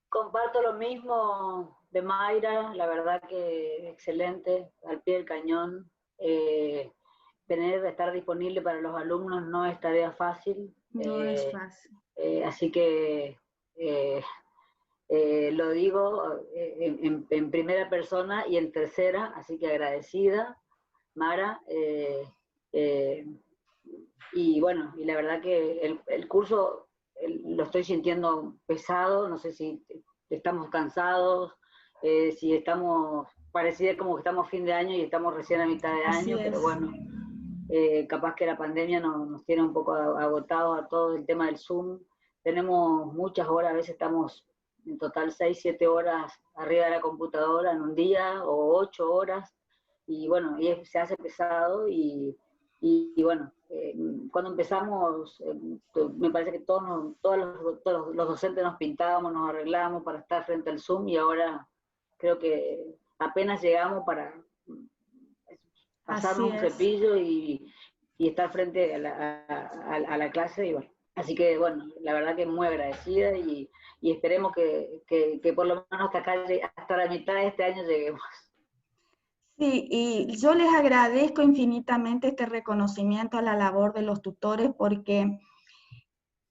Comparto lo mismo de Mayra, la verdad que excelente, al pie del cañón. Estar disponible para los alumnos no es tarea fácil. No es fácil. Así que lo digo en primera persona y en tercera, así que agradecida, Mara. Y bueno, y la verdad que el curso lo estoy sintiendo pesado, no sé si estamos cansados, si estamos, pareciera como que estamos fin de año y estamos recién a mitad de año, pero bueno, capaz que la pandemia nos tiene un poco agotados a todo el tema del Zoom. Tenemos muchas horas, a veces estamos en total 6, 7 horas arriba de la computadora en un día, o 8 horas, y bueno, y se hace pesado, y bueno, cuando empezamos, me parece que todos los docentes nos pintábamos, nos arreglábamos para estar frente al Zoom, y ahora creo que apenas llegamos para pasarnos un cepillo y estar frente a la clase, y bueno. Así que bueno, la verdad que muy agradecida, y esperemos que por lo menos hasta la mitad de este año lleguemos. Sí, y yo les agradezco infinitamente este reconocimiento a la labor de los tutores, porque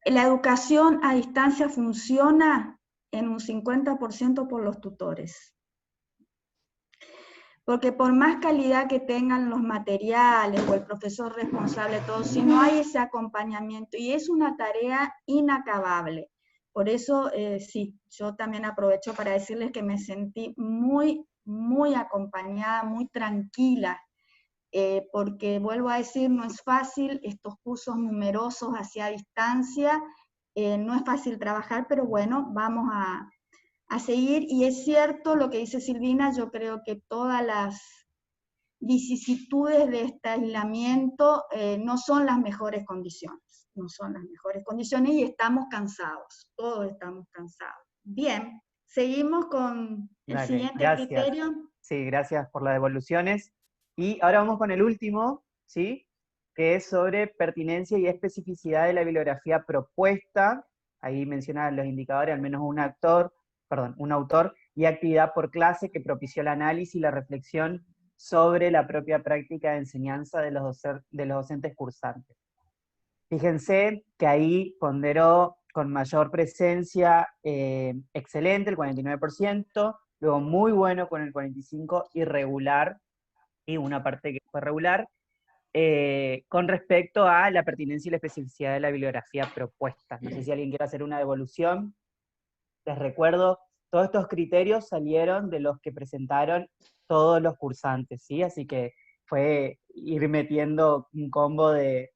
la educación a distancia funciona en un 50% por los tutores. Porque por más calidad que tengan los materiales o el profesor responsable, todo, si no hay ese acompañamiento, y es una tarea inacabable. Por eso, sí, yo también aprovecho para decirles que me sentí muy acompañada, muy tranquila, porque vuelvo a decir, no es fácil, estos cursos numerosos hacia distancia, no es fácil trabajar, pero bueno, vamos a seguir, y es cierto lo que dice Silvina, yo creo que todas las vicisitudes de este aislamiento no son las mejores condiciones, y estamos cansados, todos estamos cansados. Bien, seguimos con el siguiente criterio. Sí, gracias por las devoluciones. Y ahora vamos con el último, ¿sí? Que es sobre pertinencia y especificidad de la bibliografía propuesta. Ahí mencionan los indicadores, al menos un autor, y actividad por clase que propició el análisis y la reflexión sobre la propia práctica de enseñanza de los docentes cursantes. Fíjense que ahí ponderó con mayor presencia excelente, el 49%, luego muy bueno con el 45%, y regular, y una parte que fue regular, con respecto a la pertinencia y la especificidad de la bibliografía propuesta. No sé si alguien quiere hacer una devolución. Les recuerdo, todos estos criterios salieron de los que presentaron todos los cursantes, ¿sí? Así que fue ir metiendo un combo de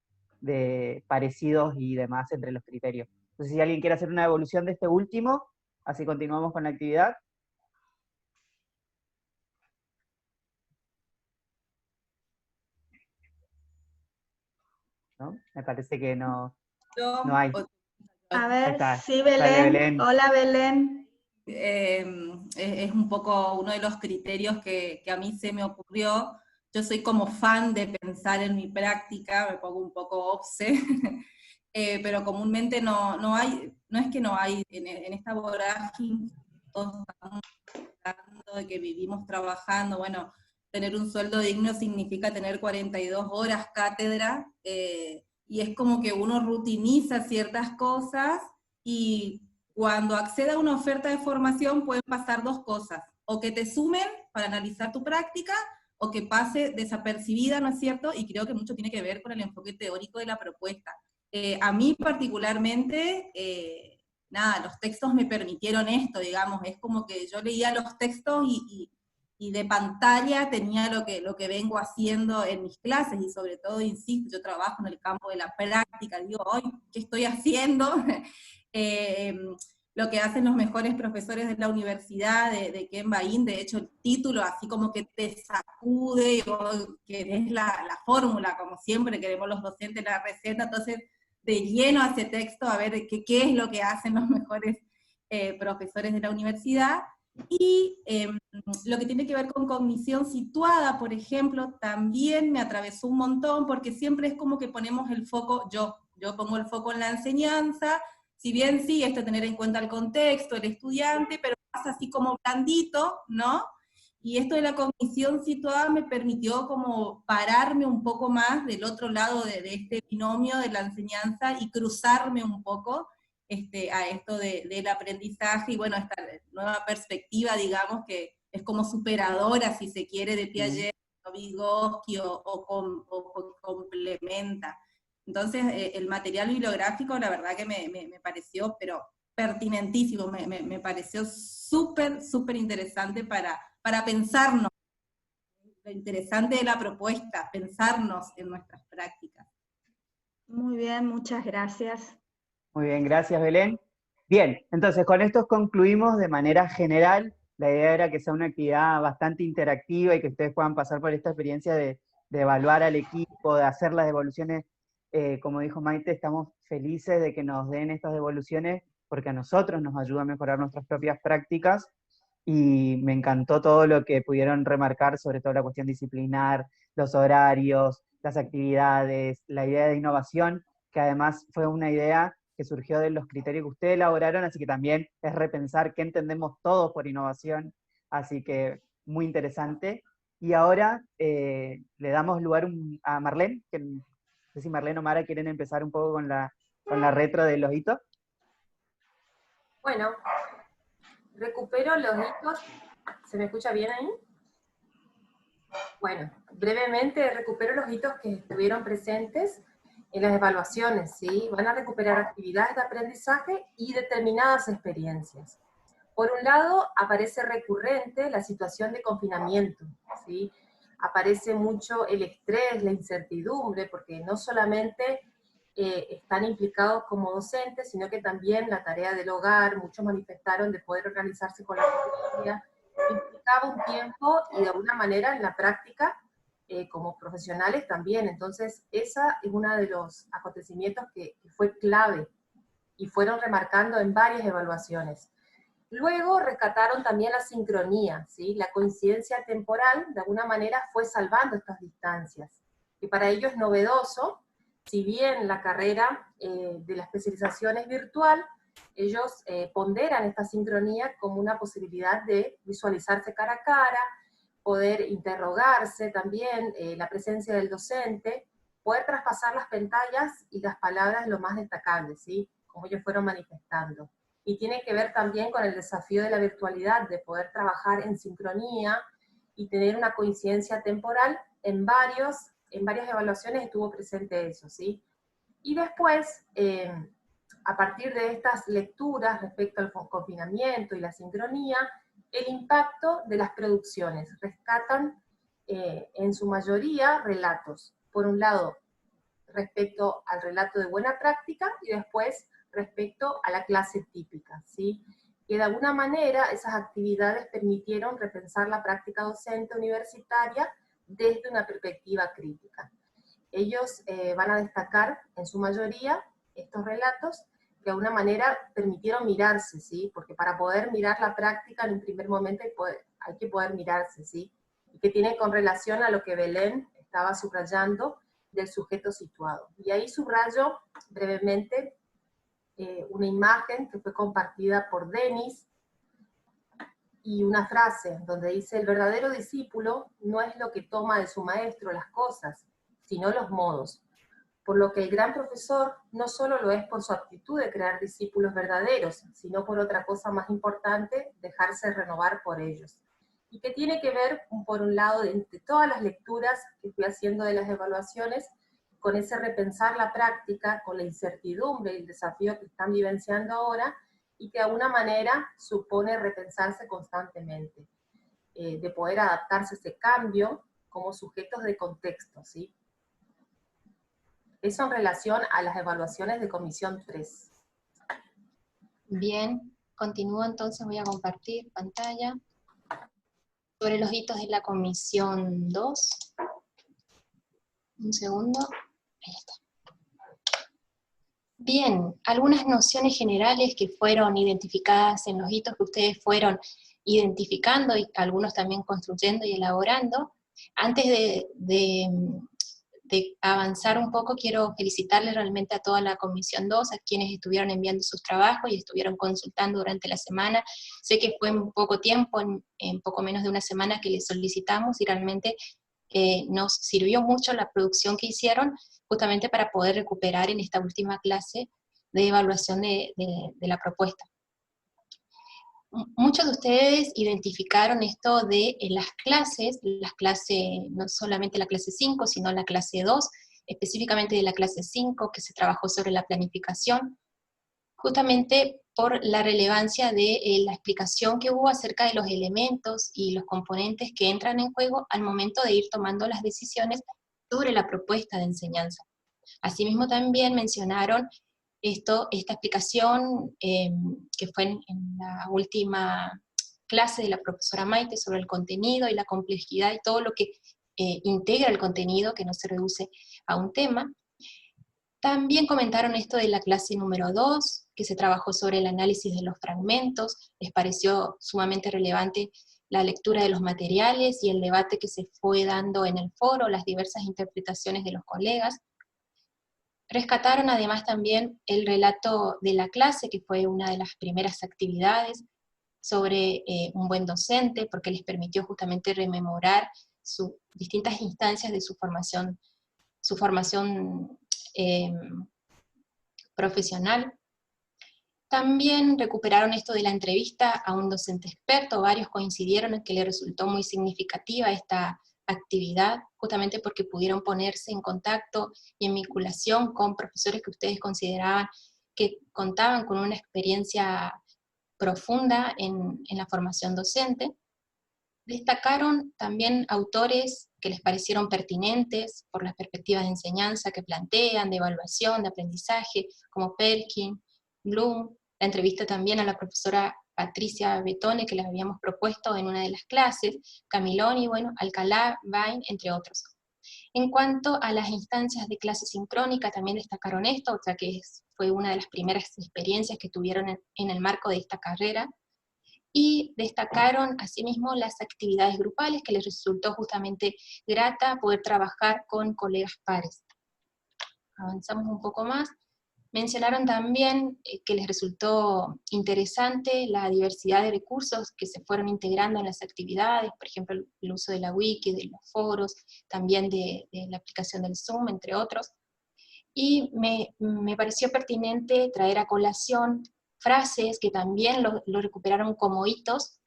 parecidos y demás entre los criterios. No sé si alguien quiere hacer una devolución de este último, así continuamos con la actividad. ¿No? Me parece que no hay. A ver, sí, Belén. Belén. Hola, Belén. Es un poco uno de los criterios que a mí se me ocurrió. Yo soy como fan de pensar en mi práctica, me pongo un poco obse, pero comúnmente no es que no hay, en esta vorágine, todos estamos hablando de que vivimos trabajando, bueno, tener un sueldo digno significa tener 42 horas cátedra, y es como que uno rutiniza ciertas cosas, y cuando accede a una oferta de formación pueden pasar dos cosas: o que te sumen para analizar tu práctica, o que pase desapercibida, ¿no es cierto? Y creo que mucho tiene que ver con el enfoque teórico de la propuesta. A mí particularmente, nada, los textos me permitieron esto, digamos, es como que yo leía los textos y de pantalla tenía lo que vengo haciendo en mis clases, y sobre todo, insisto, yo trabajo en el campo de la práctica, digo, hoy, ¿qué estoy haciendo? Lo que hacen los mejores profesores de la universidad, de Ken Bain, de hecho el título así como que te sacude, o querés la fórmula, como siempre queremos los docentes la receta, entonces de lleno a ese texto a ver qué es lo que hacen los mejores profesores de la universidad. Y lo que tiene que ver con cognición situada, por ejemplo, también me atravesó un montón, porque siempre es como que ponemos el foco, yo pongo el foco en la enseñanza, si bien sí, esto tener en cuenta el contexto, el estudiante, pero pasa así como blandito, ¿no? Y esto de la cognición situada me permitió como pararme un poco más del otro lado de este binomio de la enseñanza y cruzarme un poco a esto del aprendizaje, y bueno, esta nueva perspectiva, digamos, que es como superadora, si se quiere, de Piaget, o Vygotsky, o complementa. Entonces, el material bibliográfico, la verdad que me pareció, pero pertinentísimo, me pareció súper, súper interesante para pensarnos, lo interesante de la propuesta, pensarnos en nuestras prácticas. Muy bien, muchas gracias. Muy bien, gracias Belén. Bien, entonces con esto concluimos de manera general. La idea era que sea una actividad bastante interactiva y que ustedes puedan pasar por esta experiencia de evaluar al equipo, de hacer las devoluciones. Como dijo Maite, estamos felices de que nos den estas devoluciones porque a nosotros nos ayuda a mejorar nuestras propias prácticas, y me encantó todo lo que pudieron remarcar, sobre todo la cuestión disciplinar, los horarios, las actividades, la idea de innovación, que además fue una idea que surgió de los criterios que ustedes elaboraron, así que también es repensar qué entendemos todos por innovación, así que muy interesante. Y ahora le damos lugar a Marlene, que no sé si Marlene o Mara quieren empezar un poco con la retro de los hitos. Bueno, recupero los hitos. ¿Se me escucha bien ahí? Bueno, brevemente recupero los hitos que estuvieron presentes en las evaluaciones, ¿sí? Van a recuperar actividades de aprendizaje y determinadas experiencias. Por un lado, aparece recurrente la situación de confinamiento, ¿sí? Aparece mucho el estrés, la incertidumbre, porque no solamente están implicados como docentes, sino que también la tarea del hogar, muchos manifestaron de poder organizarse con la familia, implicaba un tiempo y de alguna manera en la práctica, como profesionales también. Entonces, esa es uno de los acontecimientos que fue clave y fueron remarcando en varias evaluaciones. Luego rescataron también la sincronía, ¿sí? La coincidencia temporal, de alguna manera, fue salvando estas distancias, que para ellos es novedoso. Si bien la carrera de la especialización es virtual, ellos ponderan esta sincronía como una posibilidad de visualizarse cara a cara, poder interrogarse también, la presencia del docente, poder traspasar las pantallas y las palabras lo más destacables, ¿sí? Como ellos fueron manifestando. Y tiene que ver también con el desafío de la virtualidad, de poder trabajar en sincronía y tener una coincidencia temporal. En varias evaluaciones estuvo presente eso, ¿sí? Y después, a partir de estas lecturas respecto al confinamiento y la sincronía, el impacto de las producciones. Rescatan en su mayoría relatos. Por un lado, respecto al relato de buena práctica, y después respecto a la clase típica, ¿sí? Que de alguna manera esas actividades permitieron repensar la práctica docente universitaria desde una perspectiva crítica. Ellos van a destacar en su mayoría estos relatos que de alguna manera permitieron mirarse, ¿sí? Porque para poder mirar la práctica en un primer momento hay que poder mirarse, ¿sí? Y que tiene con relación a lo que Belén estaba subrayando del sujeto situado. Y ahí subrayo brevemente una imagen que fue compartida por Denis, y una frase donde dice: el verdadero discípulo no es lo que toma de su maestro las cosas, sino los modos. Por lo que el gran profesor no solo lo es por su aptitud de crear discípulos verdaderos, sino por otra cosa más importante, dejarse renovar por ellos. y que tiene que ver, por un lado, de todas las lecturas que fui haciendo de las evaluaciones, con ese repensar la práctica, con la incertidumbre y el desafío que están vivenciando ahora, y que de alguna manera supone repensarse constantemente, de poder adaptarse a ese cambio como sujetos de contexto, ¿sí? Eso en relación a las evaluaciones de Comisión 3. Bien, continúo entonces, voy a compartir pantalla. Sobre los hitos de la Comisión 2. Un segundo. Ahí está. Bien, algunas nociones generales que fueron identificadas en los hitos que ustedes fueron identificando y algunos también construyendo y elaborando. Antes de avanzar un poco, quiero felicitarles realmente a toda la Comisión 2, a quienes estuvieron enviando sus trabajos y estuvieron consultando durante la semana. Sé que fue en poco tiempo, en poco menos de una semana que les solicitamos, y realmente nos sirvió mucho la producción que hicieron, justamente para poder recuperar en esta última clase de evaluación de la propuesta. Muchos de ustedes identificaron esto de las clases, no solamente la clase 5, sino la clase 2, específicamente de la clase 5, que se trabajó sobre la planificación, justamente por la relevancia de la explicación que hubo acerca de los elementos y los componentes que entran en juego al momento de ir tomando las decisiones sobre la propuesta de enseñanza. Asimismo también mencionaron esta explicación que fue en la última clase de la profesora Maite sobre el contenido y la complejidad y todo lo que integra el contenido, que no se reduce a un tema. También comentaron esto de la clase número 2, que se trabajó sobre el análisis de los fragmentos. Les pareció sumamente relevante la lectura de los materiales y el debate que se fue dando en el foro, las diversas interpretaciones de los colegas. Rescataron además también el relato de la clase, que fue una de las primeras actividades, sobre un buen docente, porque les permitió justamente rememorar distintas instancias de su formación profesional. También recuperaron esto de la entrevista a un docente experto. Varios coincidieron en que le resultó muy significativa esta actividad, justamente porque pudieron ponerse en contacto y en vinculación con profesores que ustedes consideraban que contaban con una experiencia profunda en la formación docente. Destacaron también autores que les parecieron pertinentes por las perspectivas de enseñanza que plantean, de evaluación, de aprendizaje, como Perkin, Bloom. La entrevista también a la profesora Patricia Betone, que les habíamos propuesto en una de las clases, Camiloni, bueno, Alcalá, Bain, entre otros. En cuanto a las instancias de clase sincrónica, también destacaron esto, otra que fue una de las primeras experiencias que tuvieron en el marco de esta carrera, y destacaron asimismo las actividades grupales, que les resultó justamente grata poder trabajar con colegas pares. Avanzamos un poco más. Mencionaron también que les resultó interesante la diversidad de recursos que se fueron integrando en las actividades, por ejemplo, el uso de la wiki, de los foros, también de la aplicación del Zoom, entre otros. Y me pareció pertinente traer a colación frases que también lo recuperaron como hitos,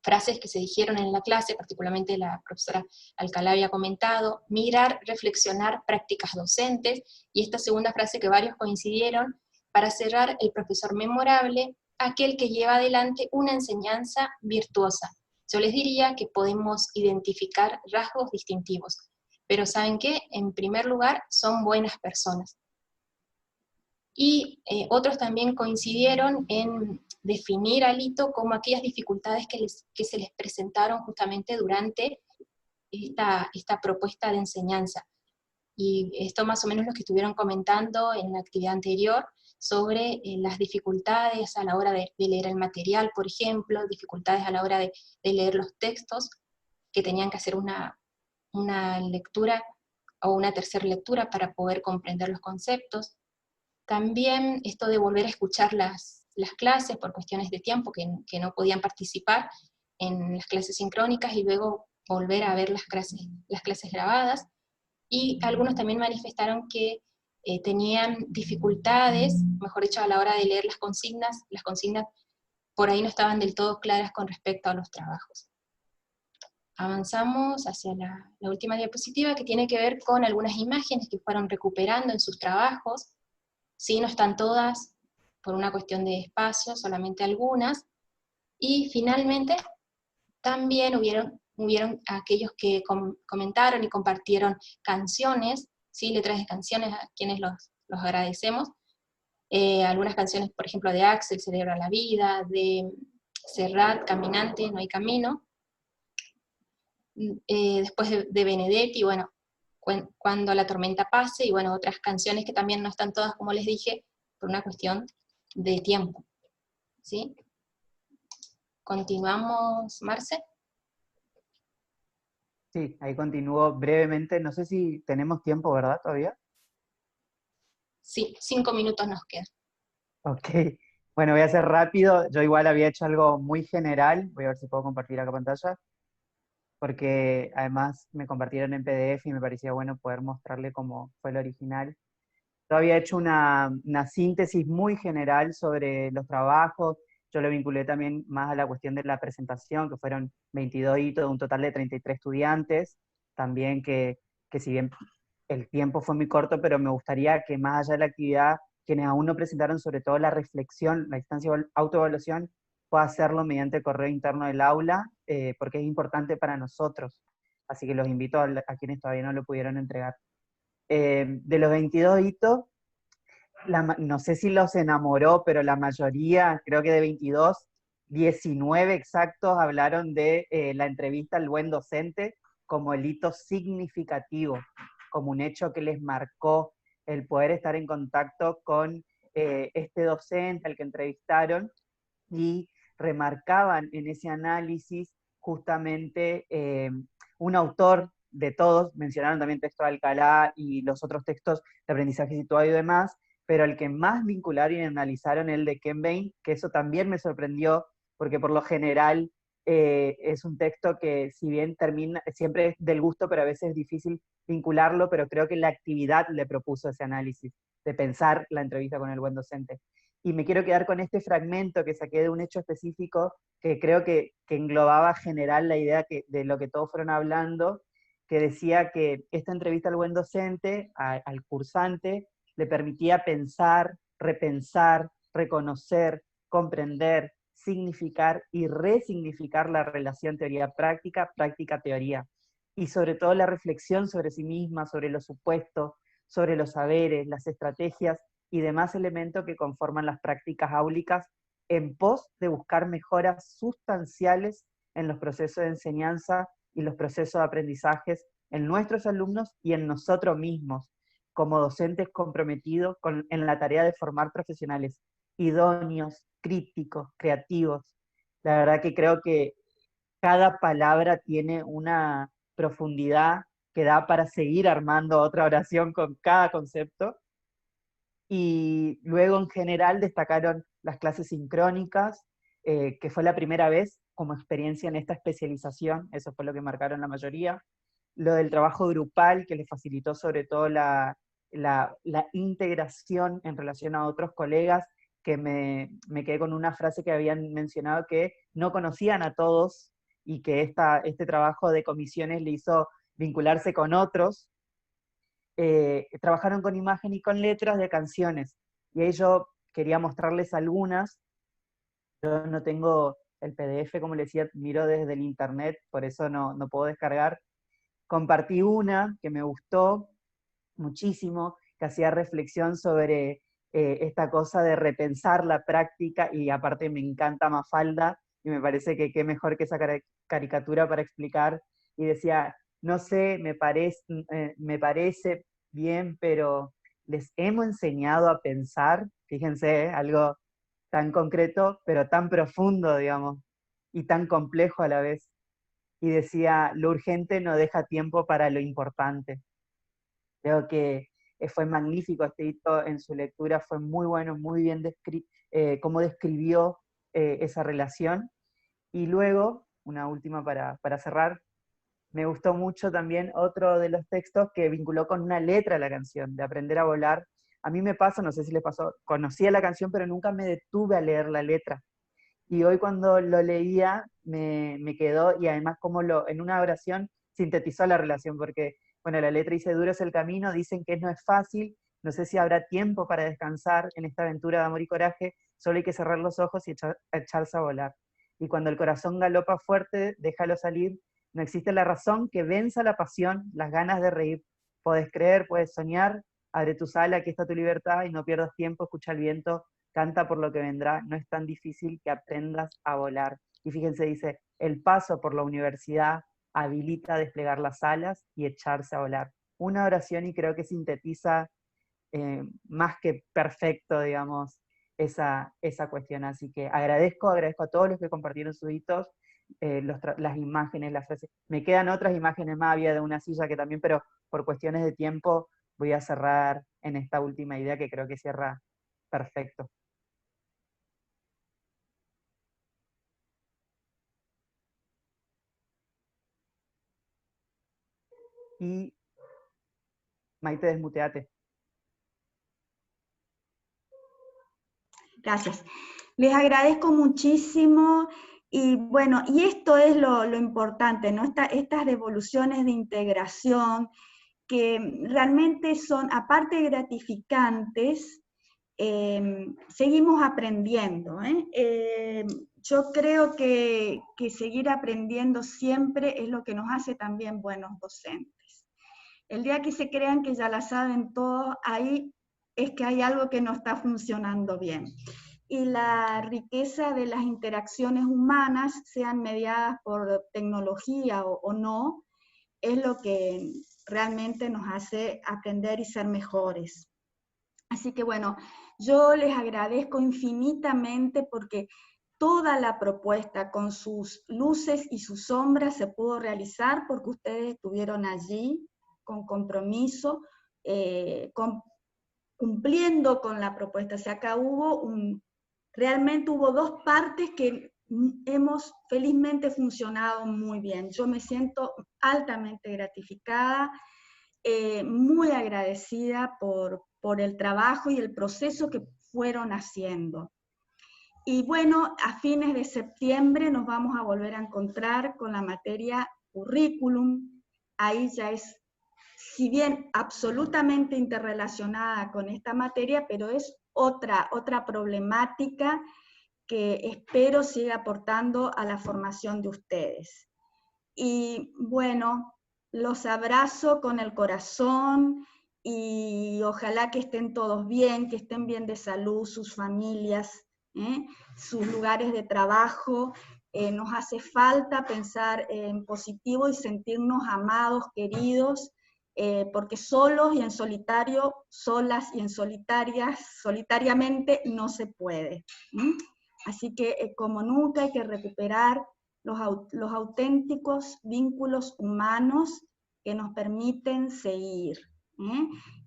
frases que se dijeron en la clase, particularmente la profesora Alcalá había comentado: mirar, reflexionar, prácticas docentes, y esta segunda frase que varios coincidieron: para cerrar, el profesor memorable, aquel que lleva adelante una enseñanza virtuosa. Yo les diría que podemos identificar rasgos distintivos, pero ¿saben qué? En primer lugar, son buenas personas. Y otros también coincidieron en definir al hito como aquellas dificultades que se les presentaron justamente durante esta propuesta de enseñanza. Y esto más o menos lo que estuvieron comentando en la actividad anterior, sobre las dificultades a la hora de leer el material, por ejemplo, dificultades a la hora de leer los textos, que tenían que hacer una lectura o una tercera lectura para poder comprender los conceptos. También esto de volver a escuchar las clases por cuestiones de tiempo, que no podían participar en las clases sincrónicas, y luego volver a ver las clases grabadas. Y algunos también manifestaron que tenían dificultades, mejor dicho, a la hora de leer las consignas por ahí no estaban del todo claras con respecto a los trabajos. Avanzamos hacia la última diapositiva, que tiene que ver con algunas imágenes que fueron recuperando en sus trabajos. Sí, no están todas por una cuestión de espacio, solamente algunas. Y finalmente también hubieron aquellos que comentaron y compartieron canciones, ¿sí? Letras de canciones, a quienes los agradecemos. Algunas canciones, por ejemplo, de Axel, Celebra la Vida, de Serrat, Caminante, No hay camino. Después de Benedetti, bueno, Cuando la tormenta pase, y bueno, otras canciones que también no están todas, como les dije, por una cuestión de tiempo. ¿Sí? Continuamos, Marce. Sí, ahí continúo brevemente. No sé si tenemos tiempo, ¿verdad, todavía? Sí, 5 minutos nos quedan. Ok, bueno, voy a hacer rápido. Yo igual había hecho algo muy general. Voy a ver si puedo compartir acá pantalla. Porque además me compartieron en PDF y me parecía bueno poder mostrarle cómo fue el original. Yo había hecho una síntesis muy general sobre los trabajos. Yo lo vinculé también más a la cuestión de la presentación, que fueron 22 hitos de un total de 33 estudiantes. También que si bien el tiempo fue muy corto, pero me gustaría que más allá de la actividad, quienes aún no presentaron sobre todo la reflexión, la instancia de autoevaluación, pueda hacerlo mediante el correo interno del aula, porque es importante para nosotros. Así que los invito a quienes todavía no lo pudieron entregar. De los 22 hitos, no sé si los enamoró, pero la mayoría, creo que de 22, 19 exactos hablaron de la entrevista al buen docente como el hito significativo, como un hecho que les marcó el poder estar en contacto con este docente al que entrevistaron, y remarcaban en ese análisis justamente un autor de todos, mencionaron también texto de Alcalá y los otros textos de aprendizaje situado y demás, pero el que más vincularon y analizaron el de Ken Bain, que eso también me sorprendió, porque por lo general es un texto que si bien termina, siempre es del gusto, pero a veces es difícil vincularlo, pero creo que la actividad le propuso ese análisis, de pensar la entrevista con el buen docente. Y me quiero quedar con este fragmento que saqué de un hecho específico, que creo que englobaba general la idea de lo que todos fueron hablando, que decía que esta entrevista al buen docente, al cursante, le permitía pensar, repensar, reconocer, comprender, significar y resignificar la relación teoría-práctica, práctica-teoría. Y sobre todo la reflexión sobre sí misma, sobre los supuestos, sobre los saberes, las estrategias y demás elementos que conforman las prácticas áulicas, en pos de buscar mejoras sustanciales en los procesos de enseñanza y los procesos de aprendizajes en nuestros alumnos y en nosotros mismos, como docentes comprometidos en la tarea de formar profesionales idóneos, críticos, creativos. La verdad que creo que cada palabra tiene una profundidad que da para seguir armando otra oración con cada concepto. Y luego en general destacaron las clases sincrónicas, que fue la primera vez como experiencia en esta especialización, eso fue lo que marcaron la mayoría. Lo del trabajo grupal, que les facilitó sobre todo la integración en relación a otros colegas, que me quedé con una frase que habían mencionado, que no conocían a todos, y que este trabajo de comisiones le hizo vincularse con otros. Trabajaron con imagen y con letras de canciones, y ahí yo quería mostrarles algunas. Yo no tengo el PDF, como les decía, miro desde el internet, por eso no puedo descargar. Compartí una que me gustó muchísimo, que hacía reflexión sobre esta cosa de repensar la práctica, y aparte me encanta Mafalda, y me parece que qué mejor que esa caricatura para explicar, y decía, no sé, me parece bien, pero les hemos enseñado a pensar, fíjense, algo tan concreto, pero tan profundo, digamos, y tan complejo a la vez. Y decía, lo urgente no deja tiempo para lo importante. Creo que fue magnífico este hito en su lectura, fue muy bueno, muy bien cómo describió esa relación. Y luego, una última para cerrar, me gustó mucho también otro de los textos que vinculó con una letra de la canción, de Aprender a volar. A mí me pasa, no sé si les pasó, conocía la canción, pero nunca me detuve a leer la letra. y hoy cuando lo leía me quedó, y además como en una oración sintetizó la relación, porque, bueno, la letra dice, duro es el camino, dicen que no es fácil, no sé si habrá tiempo para descansar en esta aventura de amor y coraje, solo hay que cerrar los ojos y echarse a volar. Y cuando el corazón galopa fuerte, déjalo salir, no existe la razón que venza la pasión, las ganas de reír. Podés creer, puedes soñar, abre tu sala, aquí está tu libertad, y no pierdas tiempo, escucha el viento, canta por lo que vendrá, no es tan difícil que aprendas a volar. Y fíjense, dice, el paso por la universidad habilita a desplegar las alas y echarse a volar. Una oración, y creo que sintetiza más que perfecto, digamos, esa cuestión. Así que agradezco a todos los que compartieron sus hitos, las imágenes, las frases. Me quedan otras imágenes más, había de una silla que también, pero por cuestiones de tiempo voy a cerrar en esta última idea que creo que cierra perfecto. Y Maite, desmuteate. Gracias. Les agradezco muchísimo, y bueno, y esto es lo importante, ¿no? Estas devoluciones de integración que realmente son, aparte de gratificantes, seguimos aprendiendo, yo creo que seguir aprendiendo siempre es lo que nos hace también buenos docentes. El día que se crean que ya la saben todo, ahí es que hay algo que no está funcionando bien. Y la riqueza de las interacciones humanas, sean mediadas por tecnología o no, es lo que realmente nos hace aprender y ser mejores. Así que bueno, yo les agradezco infinitamente porque toda la propuesta con sus luces y sus sombras se pudo realizar porque ustedes estuvieron allí con compromiso, cumpliendo con la propuesta. O sea, acá realmente hubo dos partes que hemos felizmente funcionado muy bien. Yo me siento altamente gratificada, muy agradecida por el trabajo y el proceso que fueron haciendo. Y bueno, a fines de septiembre nos vamos a volver a encontrar con la materia currículum. Ahí ya es, si bien absolutamente interrelacionada con esta materia, pero es otra problemática que espero siga aportando a la formación de ustedes. Y bueno, los abrazo con el corazón y ojalá que estén todos bien, que estén bien de salud, sus familias, sus lugares de trabajo. Nos hace falta pensar en positivo y sentirnos amados, queridos, porque solos y en solitario, solas y en solitariamente no se puede. Así que como nunca hay que recuperar los auténticos vínculos humanos que nos permiten seguir.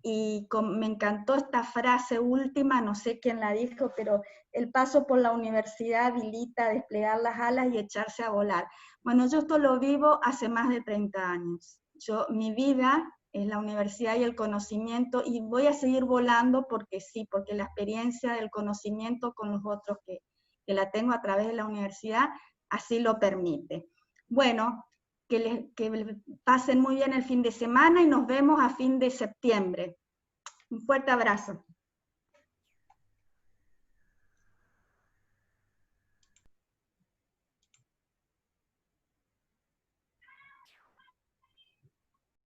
Y me encantó esta frase última, no sé quién la dijo, pero el paso por la universidad habilita a desplegar las alas y echarse a volar. Bueno, yo esto lo vivo hace más de 30 años. Mi vida es la universidad y el conocimiento, y voy a seguir volando porque sí, porque la experiencia del conocimiento con los otros que la tengo a través de la universidad, así lo permite. Bueno, que pasen muy bien el fin de semana y nos vemos a fin de septiembre. Un fuerte abrazo.